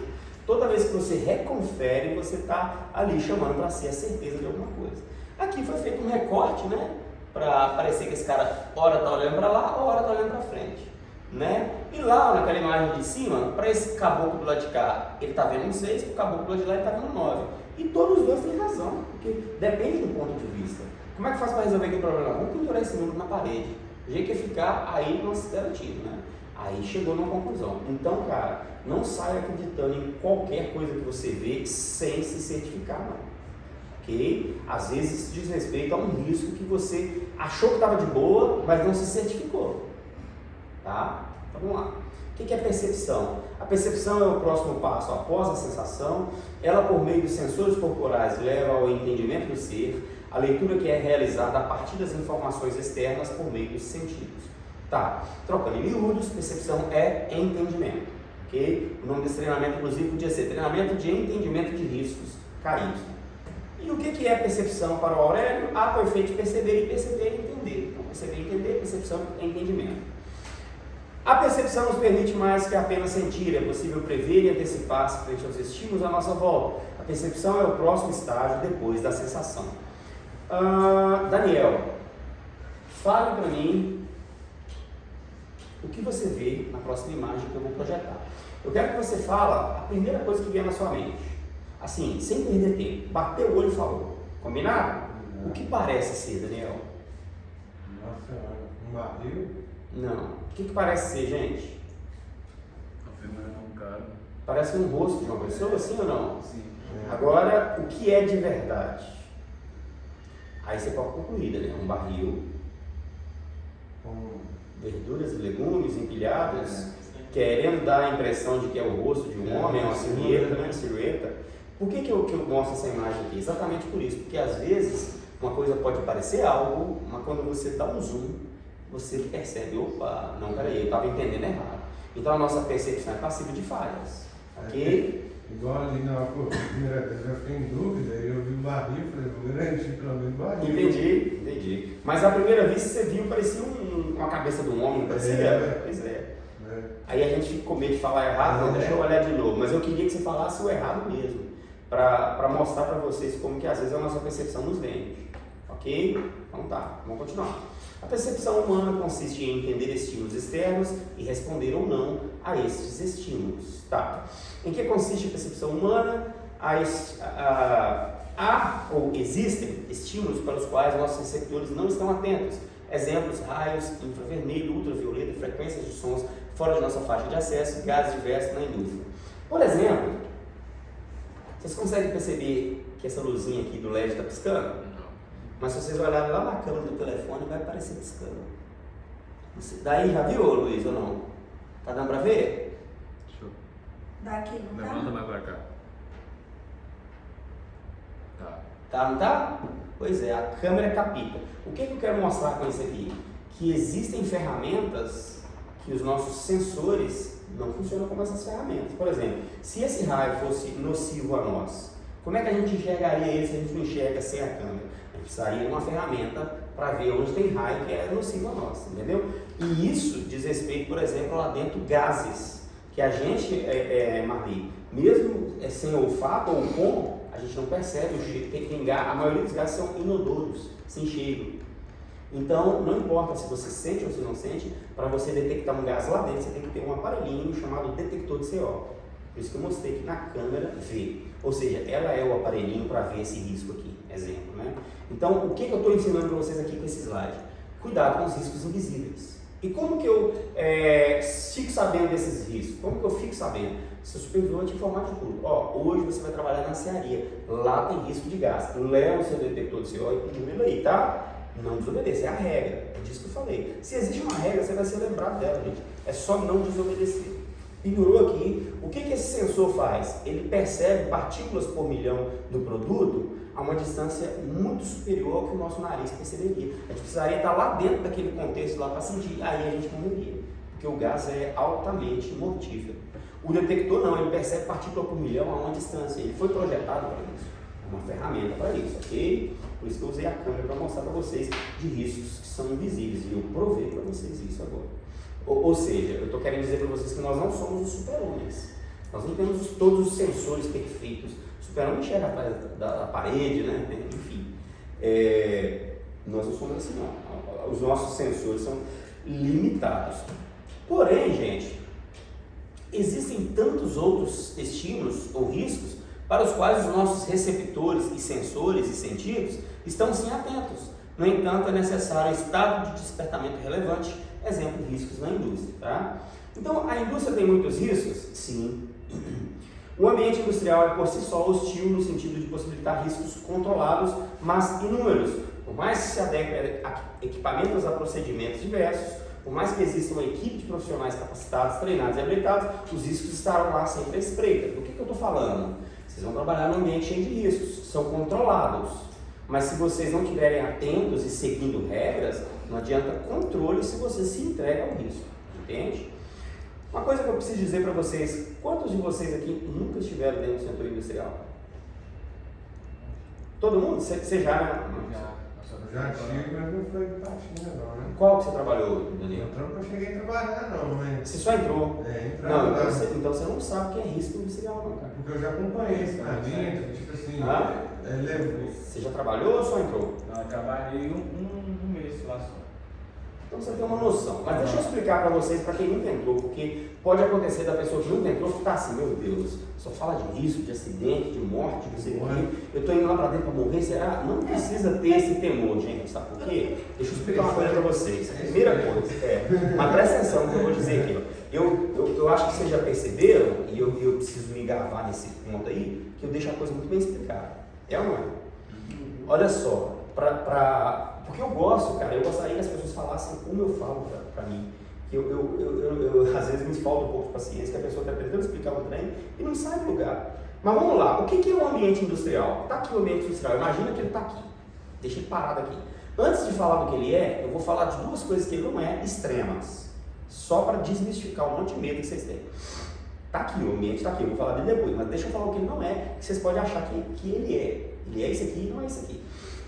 Toda vez que você reconfere, você está ali chamando para si a certeza de alguma coisa. Aqui foi feito um recorte, né? Para parecer que esse cara, hora está olhando para lá, hora está olhando para frente. Né? E lá naquela imagem de cima, para esse caboclo do lado de cá, ele está vendo um 6, para o caboclo do lado de lá ele está vendo um 9. E todos os dois têm razão, porque depende do ponto de vista. Como é que faz para resolver aquele problema? Vamos pendurar esse número na parede. O jeito que ia ficar, aí não se deram tiro, né? Aí chegou numa conclusão. Então, cara, não saia acreditando em qualquer coisa que você vê sem se certificar, não. Ok? Às vezes isso diz respeito a um risco que você achou que estava de boa, mas não se certificou. Tá? Então vamos lá. O que é percepção? A percepção é o próximo passo após a sensação. Ela, por meio dos sensores corporais, leva ao entendimento do ser, a leitura que é realizada a partir das informações externas por meio dos sentidos. Tá, trocando em miúdos, percepção é entendimento, ok? O nome desse treinamento, inclusive, podia ser treinamento de entendimento de riscos, KY. E o que é percepção para o Aurélio? Ato ou efeito de perceber, e perceber é entender. Então, perceber e entender, percepção é entendimento. A percepção nos permite mais que apenas sentir, é possível prever e antecipar-se frente aos estímulos à nossa volta. A percepção é o próximo estágio depois da sensação. Daniel, fale para mim o que você vê na próxima imagem que eu vou projetar. Eu quero que você fale a primeira coisa que vier na sua mente. Assim, sem perder tempo. Bateu o olho e falou. Combinado? O que parece ser, Daniel? Nossa, um barril? Não. O que parece ser, gente? A câmera é um cara. Parece um rosto de uma pessoa, sim ou não? Sim. Agora, o que é de verdade? Aí você pode concluir, Daniel. Um barril, Com verduras e legumes empilhadas, querendo dar a impressão de que é o rosto de um homem, uma silhueta, né? Silhueta. Por que eu mostro essa imagem aqui? Exatamente por isso, porque às vezes uma coisa pode parecer algo, mas quando você dá um zoom, você percebe, opa, não, peraí, eu estava entendendo errado. Então a nossa percepção é passível de falhas, ok? Igual ali na primeira vez eu fiquei em dúvida, aí eu vi o barril e falei, vou garantir pelo menos o barril. Entendi. Mas a primeira vez que você viu, parecia uma cabeça de um homem, não parecia? Pois é. Aí a gente ficou com medo de falar errado, não, deixa eu olhar de novo. Mas eu queria que você falasse o errado mesmo, para mostrar para vocês como que às vezes a nossa percepção nos vende. Ok? Então tá, vamos continuar. A percepção humana consiste em entender estímulos externos e responder ou não a estes estímulos. Tá. Em que consiste a percepção humana? Há ou existem estímulos para os quais nossos receptores não estão atentos. Exemplos: raios, infravermelho, ultravioleta, frequências de sons fora de nossa faixa de acesso, gases diversos na indústria. Por exemplo, vocês conseguem perceber que essa luzinha aqui do LED está piscando? Não. Mas se vocês olharem lá na câmera do telefone, vai aparecer piscando. Daí já viu, Luiz, ou não? Tá dando para ver? Deixa eu... Daqui não tá? Levanta mais pra cá. Tá. Tá, não tá? Pois é, a câmera capta. O que eu quero mostrar com isso aqui? Que existem ferramentas que os nossos sensores não funcionam como essas ferramentas. Por exemplo, se esse raio fosse nocivo a nós, como é que a gente enxergaria ele se a gente não enxerga sem a câmera? A gente precisaria de uma ferramenta para ver onde tem raio que é nocivo a nós, entendeu? E isso diz respeito, por exemplo, lá dentro gases, que a gente, Marli, mesmo sem olfato ou com, a gente não percebe o cheiro. A maioria dos gases são inodoros, sem cheiro. Então, não importa se você sente ou se não sente, para você detectar um gás lá dentro, você tem que ter um aparelhinho chamado detector de CO. Por isso que eu mostrei que na câmera vê. Ou seja, ela é o aparelhinho para ver esse risco aqui, exemplo, né? Então, o que eu estou ensinando para vocês aqui com esse slide? Cuidado com os riscos invisíveis. E como que eu fico sabendo desses riscos? Como que eu fico sabendo? Seu supervisor vai te informar de tudo. Ó, hoje você vai trabalhar na serraria, lá tem risco de gás. Leva o seu detector de CO e continua aí, tá? Não desobedecer, é a regra, é disso que eu falei. Se existe uma regra, você vai ser lembrado dela, gente. É só não desobedecer. Pendurou aqui, o que esse sensor faz? Ele percebe partículas por milhão do produto a uma distância muito superior ao que o nosso nariz perceberia. A gente precisaria estar lá dentro daquele contexto lá para sentir, aí a gente morreria, porque o gás é altamente mortífero. O detector não, ele percebe partícula por milhão a uma distância, ele foi projetado para isso, é uma ferramenta para isso, ok? Por isso que eu usei a câmera para mostrar para vocês de riscos que são invisíveis, e eu provei para vocês isso agora. Ou seja, eu estou querendo dizer para vocês que nós não somos os super-homens, nós não temos todos os sensores perfeitos. O super-homem enxerga atrás da parede, né? Enfim, nós não somos assim, não. Os nossos sensores são limitados. Porém, gente, existem tantos outros estímulos ou riscos para os quais os nossos receptores e sensores e sentidos estão sim atentos. No entanto, é necessário estado de despertamento relevante, exemplo, riscos na indústria. Tá? Então, a indústria tem muitos riscos? Sim. O ambiente industrial é por si só hostil no sentido de possibilitar riscos controlados, mas inúmeros. Por mais que se adeque a equipamentos a procedimentos diversos, por mais que exista uma equipe de profissionais capacitados, treinados e habilitados, os riscos estarão lá sempre à espreita. Do que eu estou falando? Vocês vão trabalhar num ambiente cheio de riscos, são controlados. Mas se vocês não estiverem atentos e seguindo regras, Não adianta controle se você se entrega ao risco, entende? Uma coisa que eu preciso dizer para vocês, quantos de vocês aqui nunca estiveram dentro do setor industrial? Todo mundo? Você já, né? Já tive, mas não foi baixinha não, né? Qual que você trabalhou, Daniel? No trampo eu cheguei a trabalhar não, mas... Você só entrou? Entrava. Não, então você não sabe o que é risco industrial não, cara. Porque eu já acompanhei esse caminho, tipo assim, levou. Você já trabalhou ou só entrou? Não, eu trabalhei um mês lá só. Então você tem uma noção. Mas deixa eu explicar para vocês, para quem nunca entrou, porque pode acontecer da pessoa que nunca entrou ficar assim, meu Deus, só fala de risco, de acidente, de morte, de não sei o quê. Eu estou indo lá para dentro para morrer, será? Não precisa ter esse temor, gente, sabe por quê? Deixa eu explicar uma coisa para vocês. A primeira coisa, mas presta atenção no que eu vou dizer aqui. Eu acho que vocês já perceberam, e eu preciso me gravar nesse ponto aí, que eu deixo a coisa muito bem explicada. É ou não é? Olha só, porque eu gosto, cara, eu gostaria que as pessoas falassem como eu falo pra mim. Eu às vezes me falta um pouco de paciência, que a pessoa está tentando explicar um trem e não sai do lugar. Mas vamos lá, o que é o ambiente industrial? Está aqui o ambiente industrial, imagina que ele está aqui. Deixa ele parado aqui. Antes de falar do que ele é, eu vou falar de duas coisas que ele não é extremas. Só para desmistificar um monte de medo que vocês têm. Está aqui, o ambiente está aqui, eu vou falar dele depois, mas deixa eu falar o que ele não é, que vocês podem achar que ele é. Ele é isso aqui e não é isso aqui.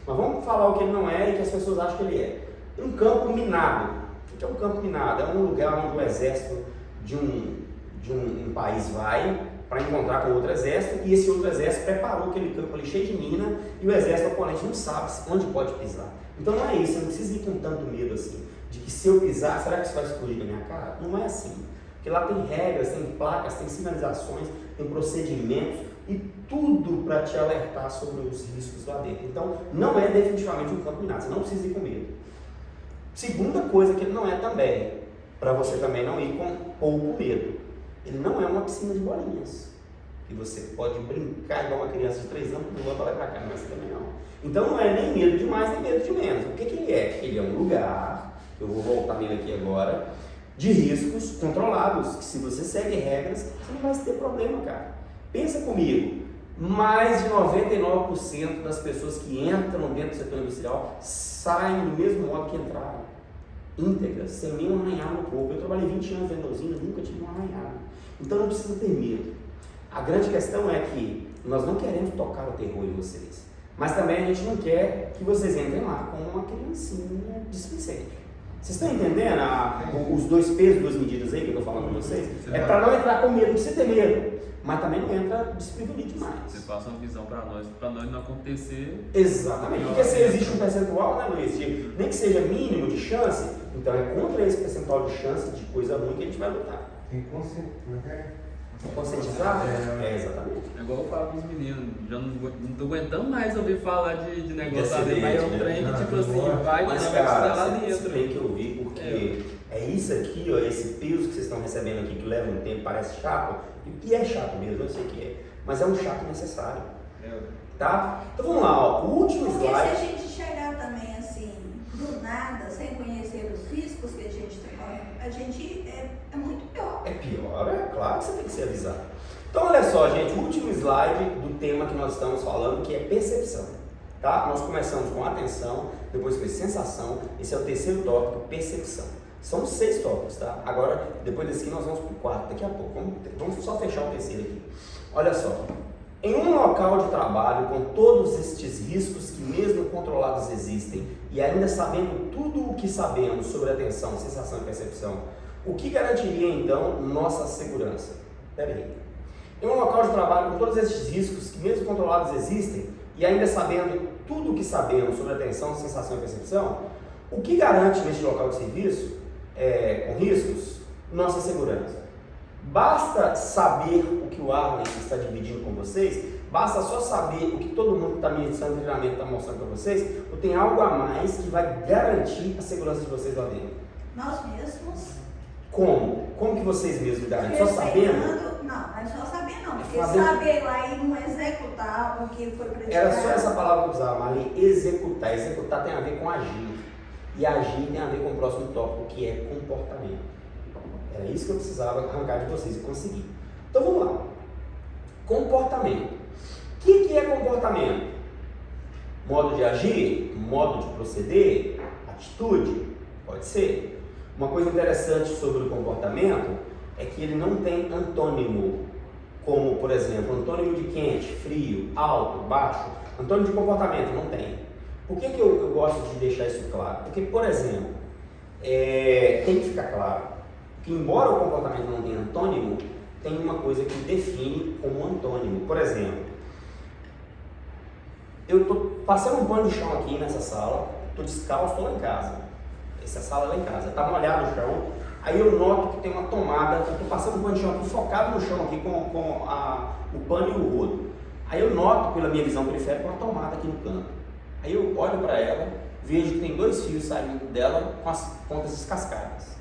Mas vamos falar o que ele não é e que as pessoas acham que ele é. Um campo minado. O que é um campo minado? É um lugar onde o exército de um país vai para encontrar com outro exército e esse outro exército preparou aquele campo ali cheio de mina e o exército oponente não sabe onde pode pisar. Então não é isso, você não precisa ir com tanto medo assim, de que se eu pisar, será que isso vai explodir na minha cara? Não é assim. Porque lá tem regras, tem placas, tem sinalizações, tem procedimentos e tudo para te alertar sobre os riscos lá dentro. Então, não é definitivamente um campo minado, você não precisa ir com medo. Segunda coisa que ele não é também, para você também não ir com pouco medo, ele não é uma piscina de bolinhas. E você pode brincar igual uma criança de 3 anos, pulando para lá para cá, mas também não. Então, não é nem medo de mais, nem medo de menos. O que ele é? Ele é um lugar, eu vou voltar nele aqui agora, de riscos controlados, que se você segue regras, você não vai ter problema, cara. Pensa comigo, mais de 99% das pessoas que entram dentro do setor industrial saem do mesmo modo que entraram, íntegras, sem nenhum arranhado no corpo. Eu trabalhei 20 anos dentro da usina, nunca tive um arranhado. Então não precisa ter medo. A grande questão é que nós não queremos tocar o terror em vocês, mas também a gente não quer que vocês entrem lá com uma criancinha displicente. Vocês estão entendendo os dois pesos, duas medidas aí que eu estou falando com vocês? É para não entrar com medo, não precisa ter medo, mas também não entra desprevenido demais. Você passa uma visão para nós não acontecer. Exatamente, porque se existe um percentual, né, Luiz, nem que seja mínimo de chance, então é contra esse percentual de chance de coisa ruim que a gente vai lutar. Tem conscientizar? Exatamente. É igual eu falo com os meninos, já não tô aguentando mais ouvir falar de negócio lá acidente, dentro, mas é um né? trem que tipo assim, Mas, vai Cara, lá você dentro. tem que ouvir, porque é isso aqui, ó, esse peso que vocês estão recebendo aqui, que leva um tempo, parece chato, e é chato mesmo, eu sei que é, mas é um chato necessário, tá? Então vamos lá, ó, o último Porque se slide. a gente chegar também assim, do nada, sem conhecer os riscos que a gente tem, a gente é muito pior. É pior, é claro que você tem que se avisar. Então olha só, gente, o último slide do tema que nós estamos falando, que é percepção, tá? Nós começamos com atenção, depois foi sensação, esse é o terceiro tópico, percepção. São 6 tópicos, tá? Agora, depois desse aqui nós vamos para o 4, daqui a pouco, vamos só fechar o terceiro aqui. Olha só, em um local de trabalho com todos estes riscos que mesmo controlados existem e ainda sabendo tudo o que sabemos sobre atenção, sensação e percepção, o que garantiria então nossa segurança? Pera aí. Em um local de trabalho com todos estes riscos que mesmo controlados existem e ainda sabendo tudo o que sabemos sobre atenção, sensação e percepção, o que garante neste local de serviço, com riscos, nossa segurança? Basta saber o que o Arlen está dividindo com vocês? Basta só saber o que todo mundo que está ministrando o treinamento está mostrando para vocês? Ou tem algo a mais que vai garantir a segurança de vocês lá dentro? Nós mesmos. Como? Como que vocês mesmos garantem? Só sabendo? Não, mas só saber não. Porque Saber- saber lá e não executar o que foi praticado. Era só essa palavra que eu usava, Marlene, executar. Executar tem a ver com agir. E agir tem a ver com o próximo tópico, que é comportamento. Era isso que eu precisava arrancar de vocês e conseguir. Então vamos lá. Comportamento. O que é comportamento? Modo de agir? Modo de proceder? Atitude? Pode ser. Uma coisa interessante sobre o comportamento é que ele não tem antônimo, como, por exemplo, antônimo de quente, frio, alto, baixo. Antônimo de comportamento não tem. Por que eu gosto de deixar isso claro? Porque, por exemplo, tem que ficar claro que, embora o comportamento não tenha antônimo, tem uma coisa que define como antônimo. Por exemplo, eu estou passando um pano de chão aqui nessa sala, estou descalço, estou lá em casa. Essa sala é lá em casa, está molhado no chão. Aí eu noto que tem uma tomada, eu estou passando um pano de chão aqui, focado no chão aqui com o pano e o rodo. Aí eu noto pela minha visão periférica uma tomada aqui no canto. Aí eu olho para ela, vejo que tem 2 fios saindo dela com as pontas descascadas.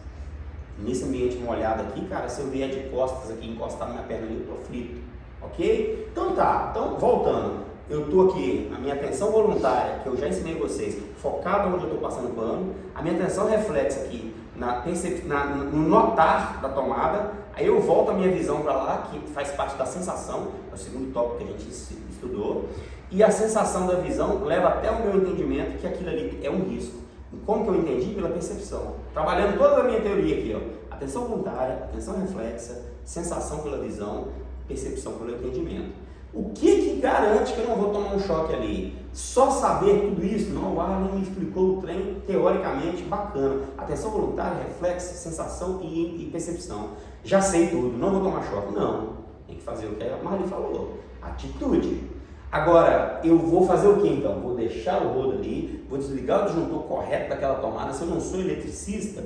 Nesse ambiente molhado aqui, cara, se eu vier de costas aqui, encostar na minha perna ali, eu tô frito, ok? Então tá, então voltando, eu tô aqui, a minha atenção voluntária, que eu já ensinei vocês, focado onde eu tô passando pano, a minha atenção reflexa aqui, no notar da tomada, aí eu volto a minha visão para lá, que faz parte da sensação, é o segundo tópico que a gente estudou, e a sensação da visão leva até o meu entendimento que aquilo ali é um risco. Como que eu entendi? Pela percepção. Trabalhando toda a minha teoria aqui, ó. Atenção voluntária, atenção reflexa, sensação pela visão, percepção pelo entendimento. O que garante que eu não vou tomar um choque ali? Só saber tudo isso? Não, o Arlen me explicou o trem teoricamente bacana. Atenção voluntária, reflexo, sensação e percepção. Já sei tudo, não vou tomar choque. Não, tem que fazer o que a Marli falou. Atitude. Agora, eu vou fazer o que então? Vou deixar o rodo ali, vou desligar o disjuntor correto daquela tomada. Se eu não sou eletricista,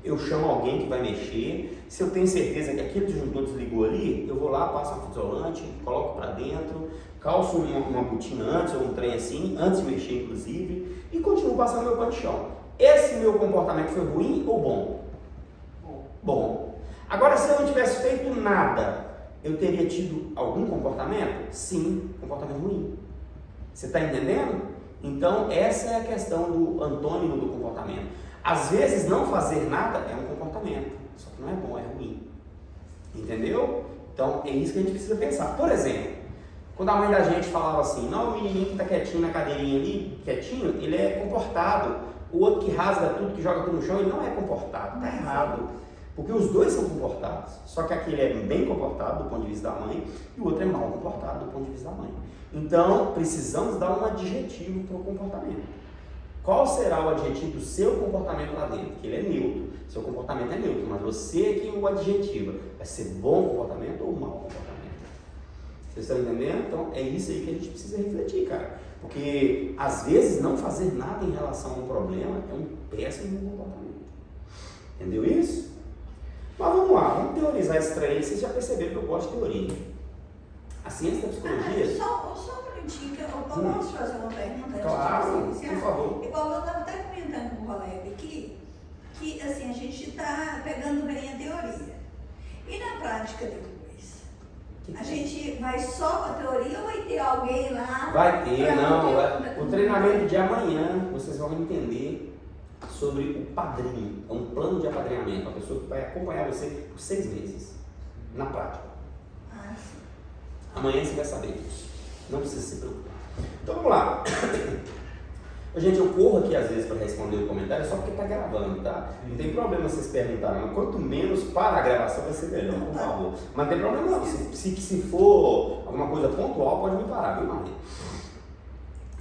eu chamo alguém que vai mexer. Se eu tenho certeza que aquele disjuntor desligou ali, eu vou lá, passo uma fita isolante, coloco para dentro, calço uma botina antes, ou um trem assim, antes de mexer inclusive, e continuo passando meu pano de chão. Esse meu comportamento foi ruim ou bom? Bom. Agora, se eu não tivesse feito nada, eu teria tido algum comportamento? Sim, comportamento ruim. Você está entendendo? Então, essa é a questão do antônimo do comportamento. Às vezes, não fazer nada é um comportamento, só que não é bom, é ruim. Entendeu? Então, é isso que a gente precisa pensar. Por exemplo, quando a mãe da gente falava assim, não, o menininho que está quietinho na cadeirinha ali, quietinho, ele é comportado. O outro que rasga tudo, que joga tudo no chão, ele não é comportado, está errado. Porque os dois são comportados, só que aquele é bem comportado do ponto de vista da mãe e o outro é mal comportado do ponto de vista da mãe. Então, precisamos dar um adjetivo para o comportamento. Qual será o adjetivo do seu comportamento lá dentro? Que ele é neutro. Seu comportamento é neutro, mas você é que o adjetiva. Vai ser bom comportamento ou mau comportamento? Vocês estão entendendo? Então, é isso aí que a gente precisa refletir, cara. Porque, às vezes, não fazer nada em relação a um problema é um péssimo comportamento. Entendeu isso? Mas vamos lá, vamos teorizar esse trem aí. Vocês já perceberam que eu gosto de teoria. A ciência da psicologia... Só um minutinho, que eu posso fazer uma pergunta? Claro, por favor. Igual eu estava até comentando com um colega aqui, que assim, a gente está pegando bem a teoria. E na prática depois? A gente vai só com a teoria ou vai ter alguém lá? Vai ter, não. O treinamento de amanhã, vocês vão entender sobre o padrinho, é um plano de apadrinhamento, uma pessoa que vai acompanhar você por 6 meses, na prática. Ah, sim. Amanhã você vai saber disso, não precisa se preocupar. Então vamos lá. Gente, eu corro aqui às vezes para responder o comentário só porque está gravando, tá? Não tem problema vocês perguntarem, mas quanto menos para a gravação vai ser melhor, por favor. Mas não tem problema não, se for alguma coisa pontual pode me parar, viu, Maria?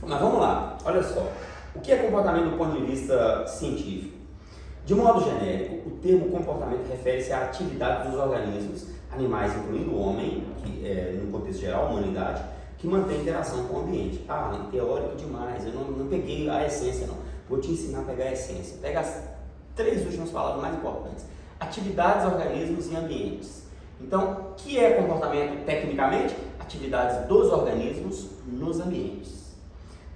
Mas vamos lá, olha só. O que é comportamento do ponto de vista científico? De modo genérico, o termo comportamento refere-se à atividade dos organismos, animais, incluindo o homem, que é, no contexto geral, a humanidade, que mantém interação com o ambiente. Ah, teórico demais, eu não peguei a essência não. Vou te ensinar a pegar a essência. Pega as 3 últimas palavras mais importantes. Atividades, organismos e ambientes. Então, o que é comportamento tecnicamente? Atividades dos organismos nos ambientes.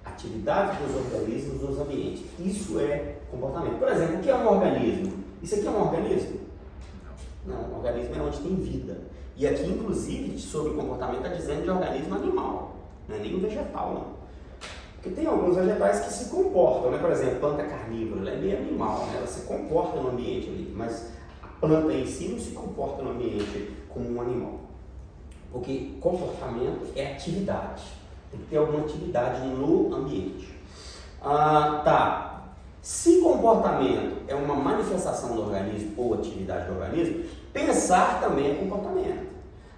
Atividades dos organismos nos ambientes. Isso é comportamento. Por exemplo, o que é um organismo? Isso aqui é um organismo? Não, um organismo é onde tem vida. E aqui, inclusive, sobre o comportamento, está dizendo de organismo animal, não é nem um vegetal, não. Porque tem alguns vegetais que se comportam, né? Por exemplo, planta carnívora, ela é meio animal, né? Ela se comporta no ambiente ali, mas a planta em si não se comporta no ambiente como um animal. Porque comportamento é atividade. Tem que ter alguma atividade no ambiente. Tá. Se comportamento é uma manifestação do organismo ou atividade do organismo, pensar também é comportamento.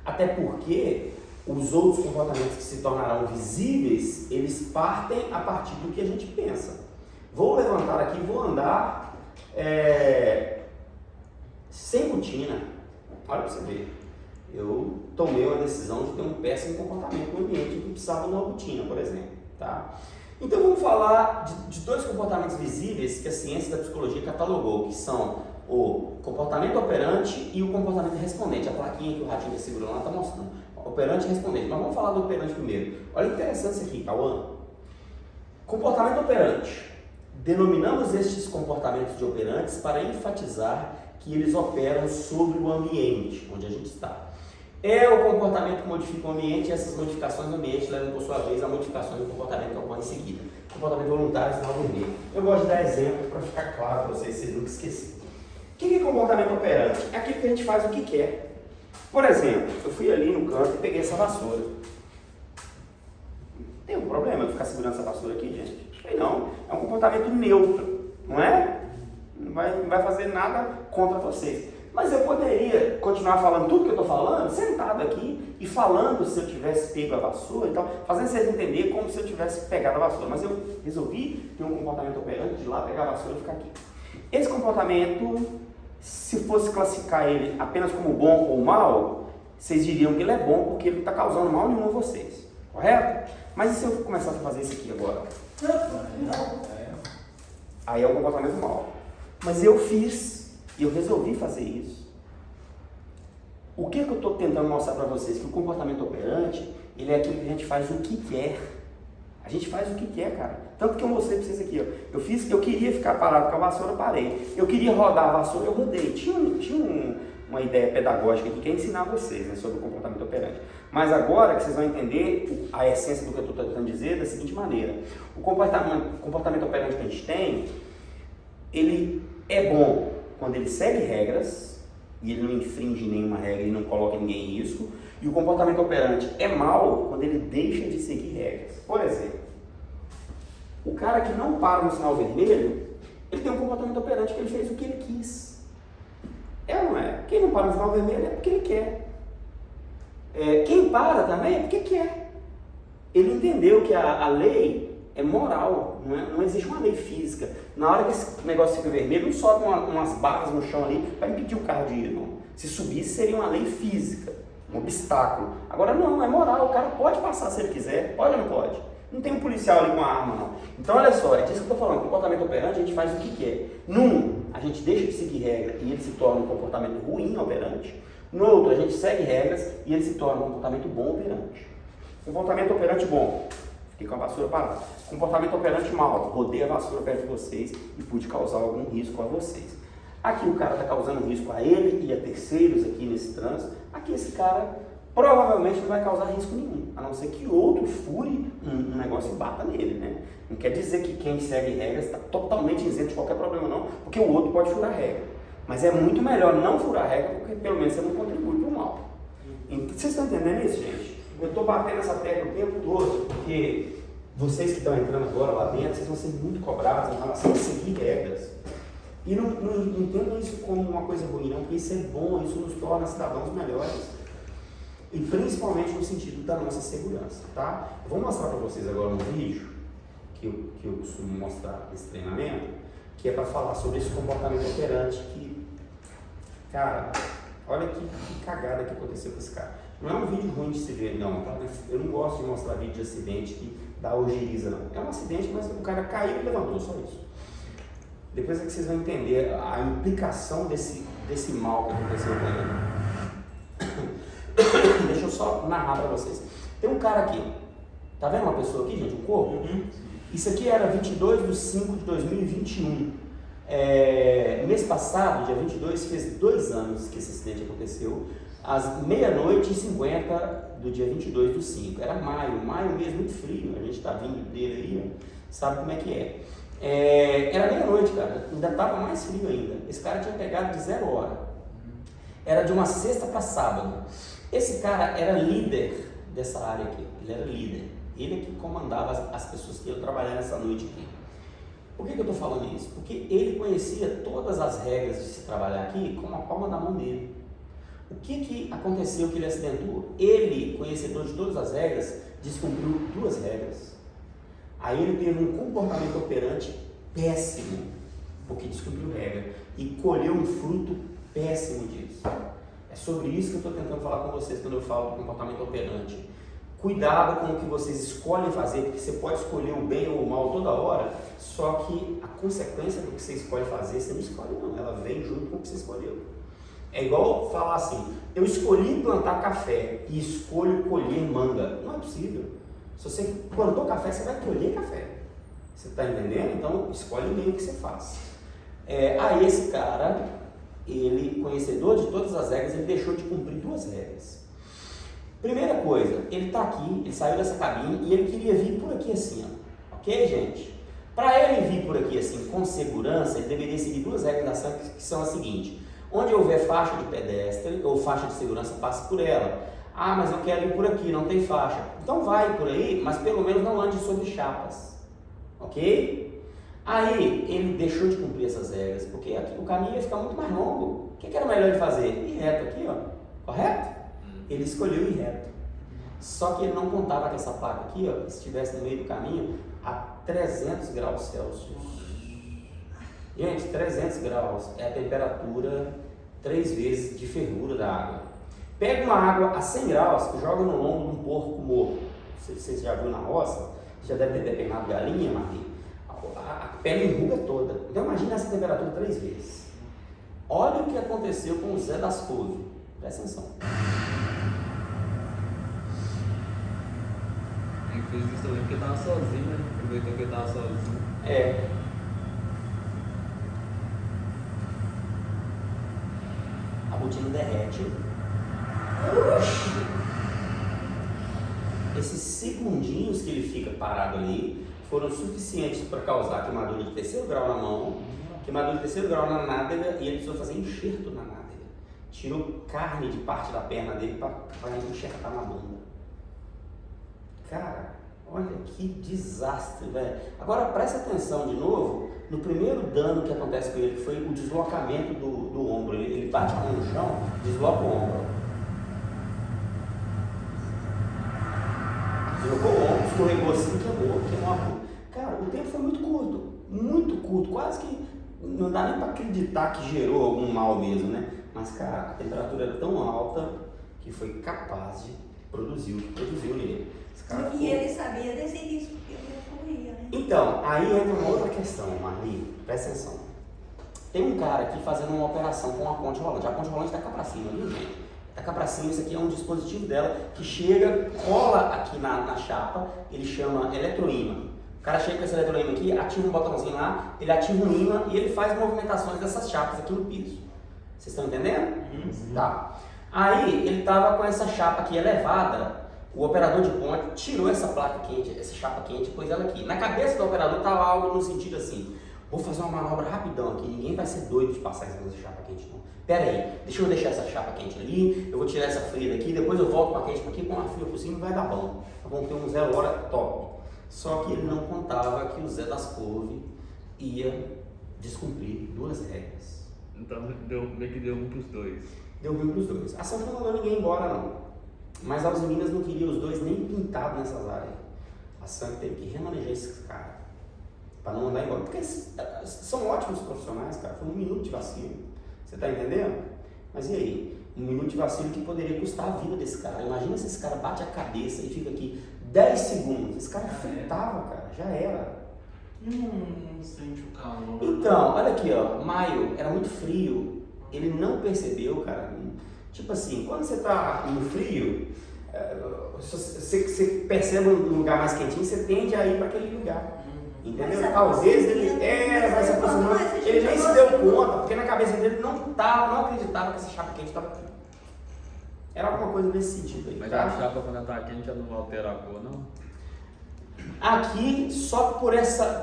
Até porque os outros comportamentos que se tornarão visíveis, eles partem a partir do que a gente pensa. Vou levantar aqui, vou andar sem rotina. Olha para você ver. Eu tomei uma decisão de ter um péssimo comportamento no ambiente que precisava de uma rotina, por exemplo. Tá? Então vamos falar de dois comportamentos visíveis que a ciência da psicologia catalogou, que são o comportamento operante e o comportamento respondente. A plaquinha que o ratinho está segurando lá está mostrando. Operante e respondente. Mas vamos falar do operante primeiro. Olha que interessante isso aqui, Cauã. Comportamento operante. Denominamos estes comportamentos de operantes para enfatizar que eles operam sobre o ambiente onde a gente está. É o comportamento que modifica o ambiente e essas modificações no ambiente levam, por sua vez, a modificações do comportamento que ocorre em seguida. Comportamento voluntário, sinal vermelho. Eu gosto de dar exemplo para ficar claro para vocês nunca esquecerem. O que é comportamento operante? É aquilo que a gente faz o que quer. Por exemplo, eu fui ali no canto e peguei essa vassoura. Tem um problema eu ficar segurando essa vassoura aqui, gente? Não, é um comportamento neutro, não é? Não vai fazer nada contra vocês. Mas eu poderia continuar falando tudo que eu estou falando, sentado aqui e falando se eu tivesse pego a vassoura e tal, fazendo vocês entenderem como se eu tivesse pegado a vassoura. Mas eu resolvi ter um comportamento operante de ir lá pegar a vassoura e ficar aqui. Esse comportamento, se fosse classificar ele apenas como bom ou mal, vocês diriam que ele é bom porque ele não está causando mal nenhum a vocês, correto? Mas e se eu começasse a fazer isso aqui agora? Aí é um comportamento mal. Mas eu fiz. E eu resolvi fazer isso. O que eu estou tentando mostrar para vocês? Que o comportamento operante, ele é aquilo que a gente faz o que quer. A gente faz o que quer, cara. Tanto que eu mostrei para vocês aqui, ó. Eu queria ficar parado com a vassoura, eu parei. Eu queria rodar a vassoura, eu rodei. Tinha uma ideia pedagógica aqui que é ensinar vocês, né, sobre o comportamento operante. Mas agora que vocês vão entender a essência do que eu estou tentando dizer da seguinte maneira. O comportamento operante que a gente tem, ele é bom quando ele segue regras, e ele não infringe nenhuma regra e não coloca ninguém em risco, e o comportamento operante é mau quando ele deixa de seguir regras. Por exemplo, o cara que não para no sinal vermelho, ele tem um comportamento operante que ele fez o que ele quis. É ou não é? Quem não para no sinal vermelho é porque ele quer. Quem para também é porque quer. Ele entendeu que a lei é moral, não existe uma lei física. Na hora que esse negócio fica vermelho, não sobe umas barras no chão ali para impedir o carro de ir, não. Se subisse, seria uma lei física, um obstáculo. Agora não, é moral, o cara pode passar se ele quiser, pode ou não pode? Não tem um policial ali com a arma, não. Então olha só, é disso que eu estou falando, comportamento operante a gente faz o que quer. Num, a gente deixa de seguir regra e ele se torna um comportamento ruim operante. No outro, a gente segue regras e ele se torna um comportamento bom operante. Comportamento operante bom. Fiquei com a vassoura parada. Comportamento operante mal. Rodei a vassoura perto de vocês e pude causar algum risco a vocês. Aqui o cara está causando risco a ele e a terceiros aqui nesse trânsito. Aqui esse cara provavelmente não vai causar risco nenhum. A não ser que outro fure um negócio e bata nele, né? Não quer dizer que quem segue regras está totalmente isento de qualquer problema não, porque o outro pode furar regra. Mas é muito melhor não furar regra, porque pelo menos você não contribui para o mal. Então, vocês estão entendendo isso, gente? Eu estou batendo essa tecla o tempo todo, porque vocês que estão entrando agora lá dentro, vocês vão ser muito cobrados em relação a seguir regras. E não entendam isso como uma coisa ruim, não, porque isso é bom, isso nos torna cidadãos melhores. E principalmente no sentido da nossa segurança, tá? Eu vou mostrar para vocês agora um vídeo, que eu costumo mostrar nesse treinamento, que é para falar sobre esse comportamento operante que, cara, olha que cagada que aconteceu com esse cara. Não é um vídeo ruim de se ver, não, tá? Eu não gosto de mostrar vídeo de acidente que dá ojeriza, não. É um acidente, mas o cara caiu e levantou, só isso. Depois é que vocês vão entender a implicação desse mal que aconteceu com ele. Deixa eu só narrar para vocês. Tem um cara aqui, tá vendo uma pessoa aqui, gente, um corpo? Uhum. Isso aqui era 22/5 de 2021. Mês passado, dia 22, fez 2 anos que esse acidente aconteceu. Às 00:50 do dia 22/5. Era maio, mês muito frio, a gente tá vindo dele aí, sabe como é que é. Era meia-noite, cara, ainda tava mais frio ainda. Esse cara tinha pegado de 0 hora. Era de uma sexta para sábado. Esse cara era líder dessa área aqui, ele era líder. Ele é que comandava as pessoas que iam trabalhar nessa noite aqui. Por que eu estou falando isso? Porque ele conhecia todas as regras de se trabalhar aqui com a palma da mão dele. O que aconteceu que ele acidentou? Ele, conhecedor de todas as regras, descumpriu 2 regras. Aí ele teve um comportamento operante péssimo, porque descumpriu regra, e colheu um fruto péssimo disso. É sobre isso que eu estou tentando falar com vocês quando eu falo do comportamento operante. Cuidado com o que vocês escolhem fazer, porque você pode escolher o bem ou o mal toda hora, só que a consequência do que você escolhe fazer, você não escolhe não, ela vem junto com o que você escolheu. É igual falar assim, eu escolhi plantar café e escolho colher manga. Não é possível. Se você plantou café, você vai colher café. Você está entendendo? Então, escolhe bem o que você faz. Aí esse cara, ele, conhecedor de todas as regras, ele deixou de cumprir 2 regras. Primeira coisa, ele está aqui, ele saiu dessa cabine e ele queria vir por aqui assim, ó. Ok, gente? Para ele vir por aqui assim, com segurança, ele deveria seguir 2 regras da SANC, que são as seguintes. Onde houver faixa de pedestre ou faixa de segurança, passe por ela. Ah, mas eu quero ir por aqui, não tem faixa. Então vai por aí, mas pelo menos não ande sobre chapas. Ok? Aí ele deixou de cumprir essas regras, porque aqui, o caminho ia ficar muito mais longo. O que era melhor ele fazer? Ir reto aqui, ó. Correto? Ele escolheu ir reto. Só que ele não contava que essa placa aqui, ó, estivesse no meio do caminho a 300 graus Celsius. Gente, 300 graus é a temperatura 3 vezes de fervura da água. Pega uma água a 100 graus e joga no lombo de um porco morto. Você já viu na roça? Já deve ter depenado galinha, Maria. A pele enruga toda. Então imagina essa temperatura 3 vezes. Olha o que aconteceu com o Zé das Couves. Presta atenção. Ele fez isso também porque estava sozinho, né? Aproveitou que ele estava sozinho. A botina derrete. Esses segundinhos que ele fica parado ali foram suficientes para causar queimadura de 3º grau na mão, queimadura de 3º grau na nádega, e ele precisou fazer enxerto na nádega. Tirou carne de parte da perna dele para enxertar na bunda. Cara, olha que desastre, velho. Agora presta atenção de novo no primeiro dano que acontece com ele, que foi o deslocamento do ombro. Ele bate no chão, desloca o ombro. Deslocou o ombro, escorregou assim, queimou a bunda. Cara, o tempo foi muito curto, quase que não dá nem para acreditar que gerou algum mal mesmo, né? Mas, cara, a temperatura era tão alta que foi capaz de produzir o que produziu nele. E ele sabia desse risco que ele corria, né? Então, aí entra uma outra questão, Marli, presta atenção. Tem um cara aqui fazendo uma operação com a ponte rolante. A ponte rolante tá cá pra cima, viu, gente? Tá cá pra cima, isso aqui é um dispositivo dela que chega, cola aqui na chapa, ele chama eletroímã. O cara chega com esse eletroímã aqui, ativa um botãozinho lá, ele ativa um ímã e ele faz movimentações dessas chapas aqui no piso. Vocês estão entendendo? Uhum. Tá. Aí ele tava com essa chapa aqui elevada. O operador de ponte tirou essa placa quente, essa chapa quente, e pôs ela aqui. Na cabeça do operador estava algo no sentido assim: vou fazer uma manobra rapidão aqui, ninguém vai ser doido de passar essa chapa quente não. Pera aí, deixa eu deixar essa chapa quente ali, eu vou tirar essa fria daqui, depois eu volto com a quente para aqui, com a fria por cima vai dar bom. Vamos ter um 0 hora top. Só que ele não contava que o Zé das Couves ia descumprir 2 regras. Então meio que deu um pros dois. Deu ruim pros dois. A Santa não mandou ninguém embora não. Mas as meninas não queriam os dois nem pintados nessas áreas. A Santa teve que remanejar esses caras para não mandar embora. Porque eles são ótimos profissionais, cara. Foi um minuto de vacilo. Você tá entendendo? Mas e aí? Um minuto de vacilo que poderia custar a vida desse cara. Imagina se esse cara bate a cabeça e fica aqui 10 segundos. Esse cara fritava, cara. Já era. E não sente o calor? Então, olha aqui, ó. Maio era muito frio. Ele não percebeu, cara. Tipo assim, quando você tá no frio, você percebe um lugar mais quentinho, você tende a ir para aquele lugar. Entendeu? Às vezes ele vai se aproximando, ele nem se deu conta, porque na cabeça dele não acreditava que essa chapa quente estava aqui. Era alguma coisa nesse sentido aí. Mas tá? a chapa quando ela tá quente, ela não altera a cor, não? Aqui, só por essa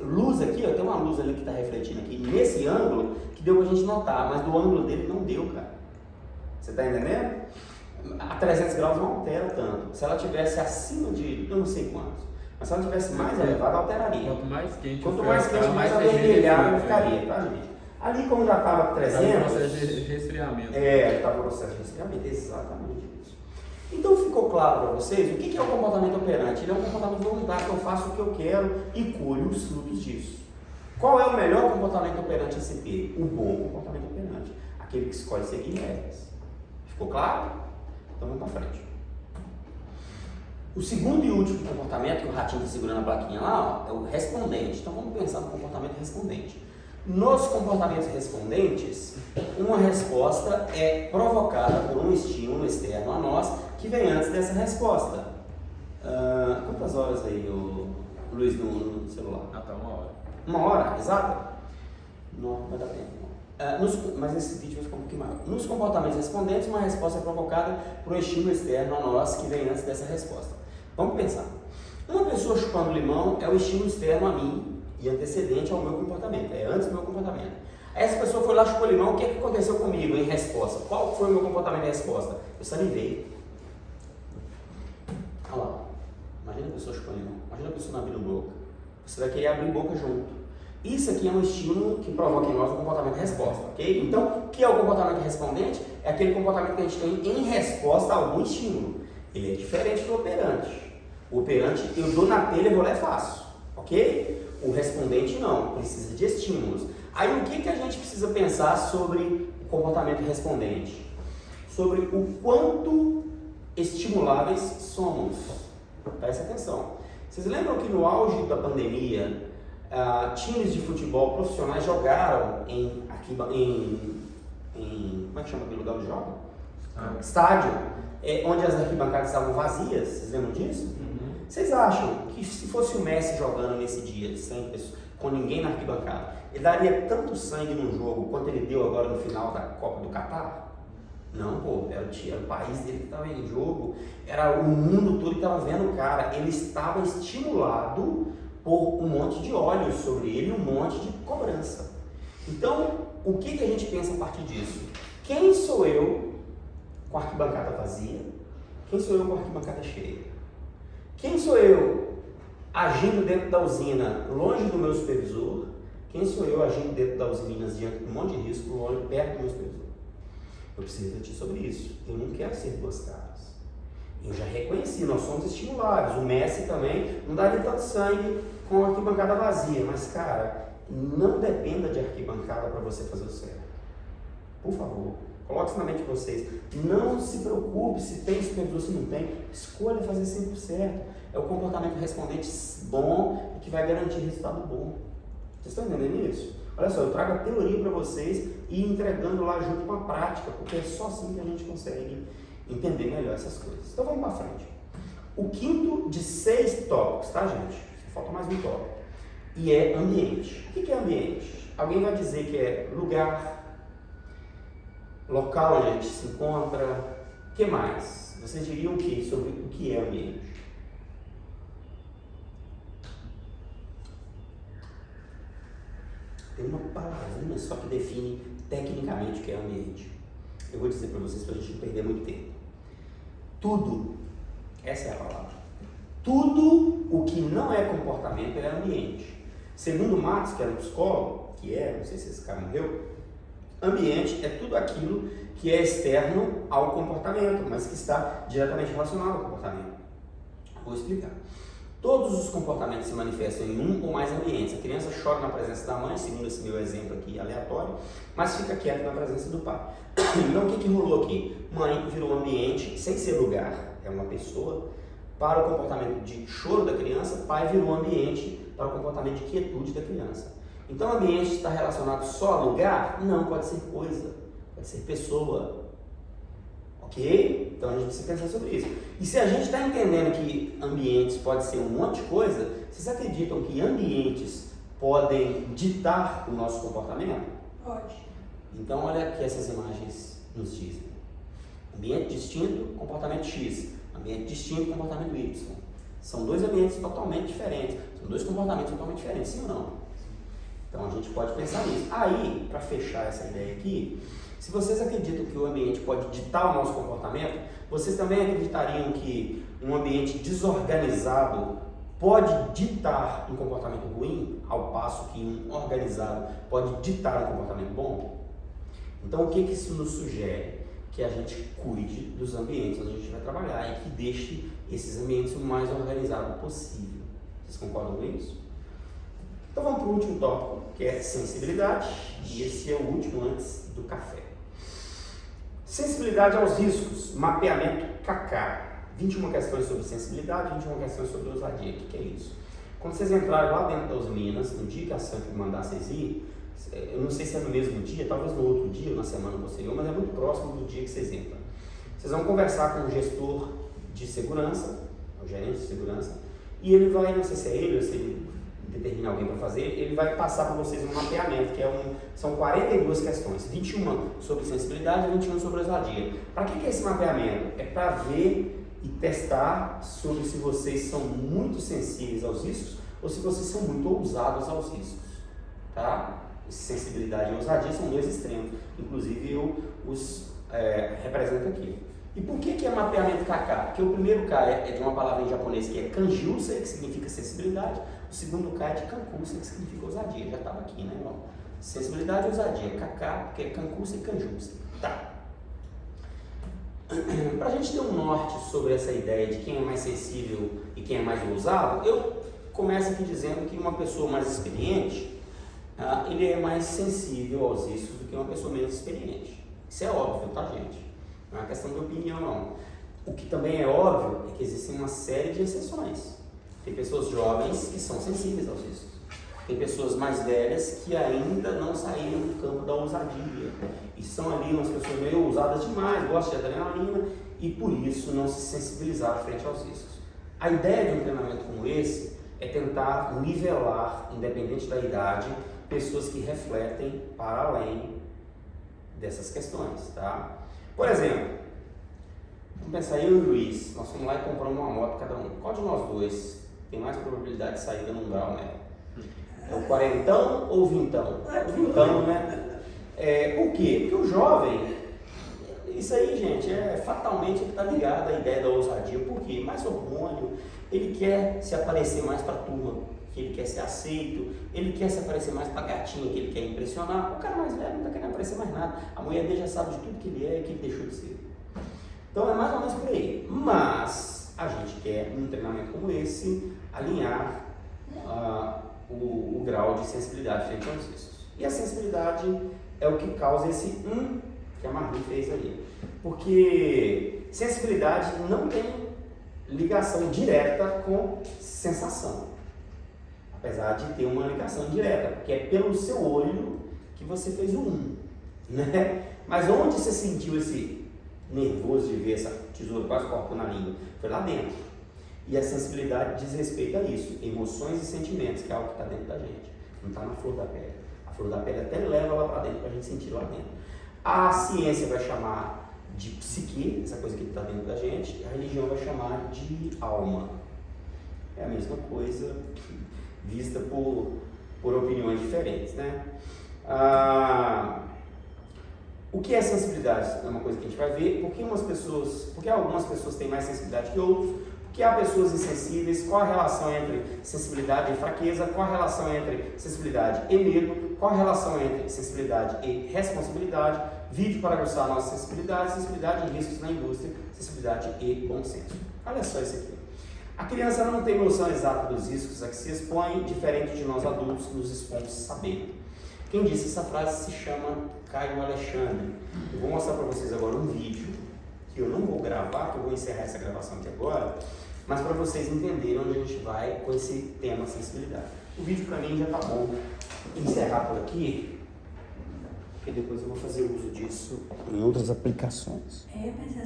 luz aqui, ó, tem uma luz ali que está refletindo aqui, nesse ângulo, que deu pra gente notar, mas do ângulo dele não deu, cara. Você tá entendendo? A 300 graus não altera tanto. Se ela tivesse acima de, eu não sei quantos, Mas se ela tivesse mais elevada, alteraria. Quanto mais quente, Quanto mais quente, mais avermelhado ficaria, tá, gente? Ali, como já estava 300... Estava no processo de resfriamento. estava no processo de resfriamento, exatamente isso. Então, ficou claro para vocês o que é o comportamento operante? Ele é um comportamento voluntário, que eu faço o que eu quero e colho os frutos disso. Qual é o melhor comportamento operante a se ter? O bom comportamento operante. Aquele que escolhe seguir regras. Ficou claro? Então, vamos para frente. O segundo e último comportamento, que o ratinho está segurando a plaquinha lá, ó, é o respondente. Então, vamos pensar no comportamento respondente. Nos comportamentos respondentes, uma resposta é provocada por um estímulo externo a nós que vem antes dessa resposta. Quantas horas aí, Luiz, no celular? Tá 1 hora. 1 hora, exato? Não vai dar tempo. Mas esse vídeo vai ficar um pouquinho maior. Nos comportamentos respondentes, uma resposta é provocada por um estímulo externo a nós que vem antes dessa resposta. Vamos pensar. Uma pessoa chupando limão é o estímulo externo a mim e antecedente ao meu comportamento, é antes do meu comportamento. Aí essa pessoa foi lá, chupou limão, o que aconteceu comigo em resposta? Qual foi o meu comportamento em resposta? Eu salivei. Olha lá, imagina a pessoa chupando limão, imagina a pessoa abrindo boca. Você vai querer abrir boca junto. Isso aqui é um estímulo que provoca em nós o comportamento de resposta, ok? Então, o que é o comportamento respondente? É aquele comportamento que a gente tem em resposta a algum estímulo. Ele é diferente do operante. O operante, eu dou na telha e vou lá e faço, ok? O respondente não, precisa de estímulos. Aí o que a gente precisa pensar sobre o comportamento respondente? Sobre o quanto estimuláveis somos. Presta atenção. Vocês lembram que no auge da pandemia, times de futebol profissionais jogaram como é que chama aquele lugar onde jogam? Estádio, onde as arquibancadas estavam vazias. Vocês lembram disso? Vocês acham que se fosse o Messi jogando nesse dia, 100 pessoas, com ninguém na arquibancada, ele daria tanto sangue no jogo quanto ele deu agora no final da Copa do Catar? Não, pô, era o país dele que estava em jogo, era o mundo todo que estava vendo o cara. Ele estava estimulado por um monte de olhos sobre ele, um monte de cobrança. Então, o que a gente pensa a partir disso? Quem sou eu com a arquibancada vazia? Quem sou eu com a arquibancada cheia? Quem sou eu agindo dentro da usina longe do meu supervisor? Quem sou eu agindo dentro da usina diante de um monte de risco, perto do meu supervisor? Eu preciso refletir sobre isso. Eu não quero ser duas caras. Eu já reconheci, nós somos estimulados. O Messi também não daria tanto sangue com a arquibancada vazia. Mas, cara, não dependa de arquibancada para você fazer o certo. Por favor, coloque isso na mente de vocês. Não se preocupe se tem supervisor, se não tem. Escolha fazer sempre o certo. É o comportamento respondente bom que vai garantir resultado bom. Vocês estão entendendo isso? Olha só, eu trago a teoria para vocês e entregando lá junto com a prática, porque é só assim que a gente consegue entender melhor essas coisas. Então vamos para frente. O quinto de 6 tópicos, tá, gente? Só falta mais um tópico. E é ambiente. O que é ambiente? Alguém vai dizer que é lugar, local onde a gente se encontra. O que mais? Vocês diriam o que sobre o que é ambiente? Tem uma palavrinha só que define tecnicamente o que é ambiente. Eu vou dizer para vocês para a gente não perder muito tempo. Tudo, essa é a palavra. Tudo o que não é comportamento é ambiente. Segundo Marx, que era um psicólogo, não sei se esse cara morreu, ambiente é tudo aquilo que é externo ao comportamento, mas que está diretamente relacionado ao comportamento. Vou explicar. Todos os comportamentos se manifestam em um ou mais ambientes. A criança chora na presença da mãe, segundo esse meu exemplo aqui aleatório, mas fica quieta na presença do pai. Então o que rolou aqui? Mãe virou um ambiente, sem ser lugar, é uma pessoa, para o comportamento de choro da criança, pai virou um ambiente para o comportamento de quietude da criança. Então o ambiente está relacionado só a lugar? Não, pode ser coisa, pode ser pessoa. Ok? Então a gente precisa pensar sobre isso. E se a gente está entendendo que ambientes pode ser um monte de coisa, vocês acreditam que ambientes podem ditar o nosso comportamento? Pode. Então olha o que essas imagens nos dizem. Ambiente distinto, comportamento X. Ambiente distinto, comportamento Y. São dois ambientes totalmente diferentes. São dois comportamentos totalmente diferentes, sim ou não? Então a gente pode pensar nisso. Aí, para fechar essa ideia aqui, se vocês acreditam que o ambiente pode ditar o nosso comportamento, vocês também acreditariam que um ambiente desorganizado pode ditar um comportamento ruim, ao passo que um organizado pode ditar um comportamento bom? Então, o que isso nos sugere? Que a gente cuide dos ambientes onde a gente vai trabalhar e que deixe esses ambientes o mais organizado possível. Vocês concordam com isso? Então vamos para o último tópico, que é sensibilidade, e esse é o último antes do café. Sensibilidade aos riscos, mapeamento KK. 21 questões sobre sensibilidade, 21 questões sobre ousadia. O que é isso? Quando vocês entrarem lá dentro das Minas, no dia que a Samp mandar vocês ir, eu não sei se é no mesmo dia, talvez no outro dia ou na semana posterior, mas é muito próximo do dia que vocês entram. Vocês vão conversar com o gestor de segurança, o gerente de segurança, e ele vai, não sei se é ele ou se ele determina alguém para fazer, ele vai passar para vocês um mapeamento, que são 42 questões, 21 sobre sensibilidade e 21 sobre ousadia. Para que é esse mapeamento? É para ver e testar sobre se vocês são muito sensíveis aos riscos ou se vocês são muito ousados aos riscos, tá? Sensibilidade e ousadia são dois extremos, inclusive eu os represento aqui. E por que é mapeamento KK? Porque o primeiro K é de uma palavra em japonês que é kanjusei, que significa sensibilidade, o segundo K é de kankusei, que significa ousadia, já estava aqui, né, irmão? Sensibilidade e ousadia, KK, porque é kankusei e kanjusei. Tá. Para a gente ter um norte sobre essa ideia de quem é mais sensível e quem é mais ousado, eu começo aqui dizendo que uma pessoa mais experiente, ele é mais sensível aos riscos do que uma pessoa menos experiente. Isso é óbvio, tá, gente? Não é uma questão de opinião, não. O que também é óbvio é que existem uma série de exceções. Tem pessoas jovens que são sensíveis aos riscos. Tem pessoas mais velhas que ainda não saíram do campo da ousadia. E são ali umas pessoas meio ousadas demais, gostam de adrenalina e por isso não se sensibilizaram frente aos riscos. A ideia de um treinamento como esse é tentar nivelar, independente da idade, pessoas que refletem para além dessas questões, tá? Por exemplo, vamos pensar, eu e o Luiz, nós fomos lá e compramos uma moto cada um. Qual de nós dois tem mais probabilidade de saída num grau, né? É o quarentão ou o vintão? O vintão, né? Por quê? Porque o jovem, isso aí, gente, fatalmente ele está ligado à ideia da ousadia. Por quê? Mais hormônio, ele quer se aparecer mais para a turma, que ele quer ser aceito, ele quer se aparecer mais para a gatinha, que ele quer impressionar. O cara mais velho não está querendo aparecer mais nada. A mulher dele já sabe de tudo que ele é e que ele deixou de ser. Então é mais ou menos por aí. Mas a gente quer, num treinamento como esse, alinhar o grau de sensibilidade frente aos riscos. E a sensibilidade é o que causa esse que a Marli fez ali. Porque sensibilidade não tem ligação direta com sensação. Apesar de ter uma ligação direta, porque é pelo seu olho que você fez o né? Mas onde você sentiu esse nervoso de ver essa tesoura quase cortando na língua? Foi lá dentro. E a sensibilidade diz respeito a isso, emoções e sentimentos, que é algo que está dentro da gente, não está na flor da pele. A flor da pele até leva lá para dentro para a gente sentir lá dentro. A ciência vai chamar de psique, essa coisa que está dentro da gente, a religião vai chamar de alma. É a mesma coisa, vista por opiniões diferentes, né? O que é sensibilidade? É uma coisa que a gente vai ver. Por que algumas pessoas têm mais sensibilidade que outros? Por que há pessoas insensíveis? Qual a relação entre sensibilidade e fraqueza? Qual a relação entre sensibilidade e medo? Qual a relação entre sensibilidade e responsabilidade? Vídeo para aguçar a nossa sensibilidade, sensibilidade em riscos na indústria, sensibilidade e bom senso. Olha só isso aqui. A criança não tem noção exata dos riscos a que se expõe, diferente de nós adultos nos expomos sabendo. Quem disse essa frase se chama Caio Alexandre. Eu vou mostrar para vocês agora um vídeo, que eu não vou gravar, que eu vou encerrar essa gravação aqui agora, mas para vocês entenderem onde a gente vai com esse tema sensibilidade. O vídeo para mim já tá bom. Encerrar por aqui, porque depois eu vou fazer uso disso em outras aplicações. Mas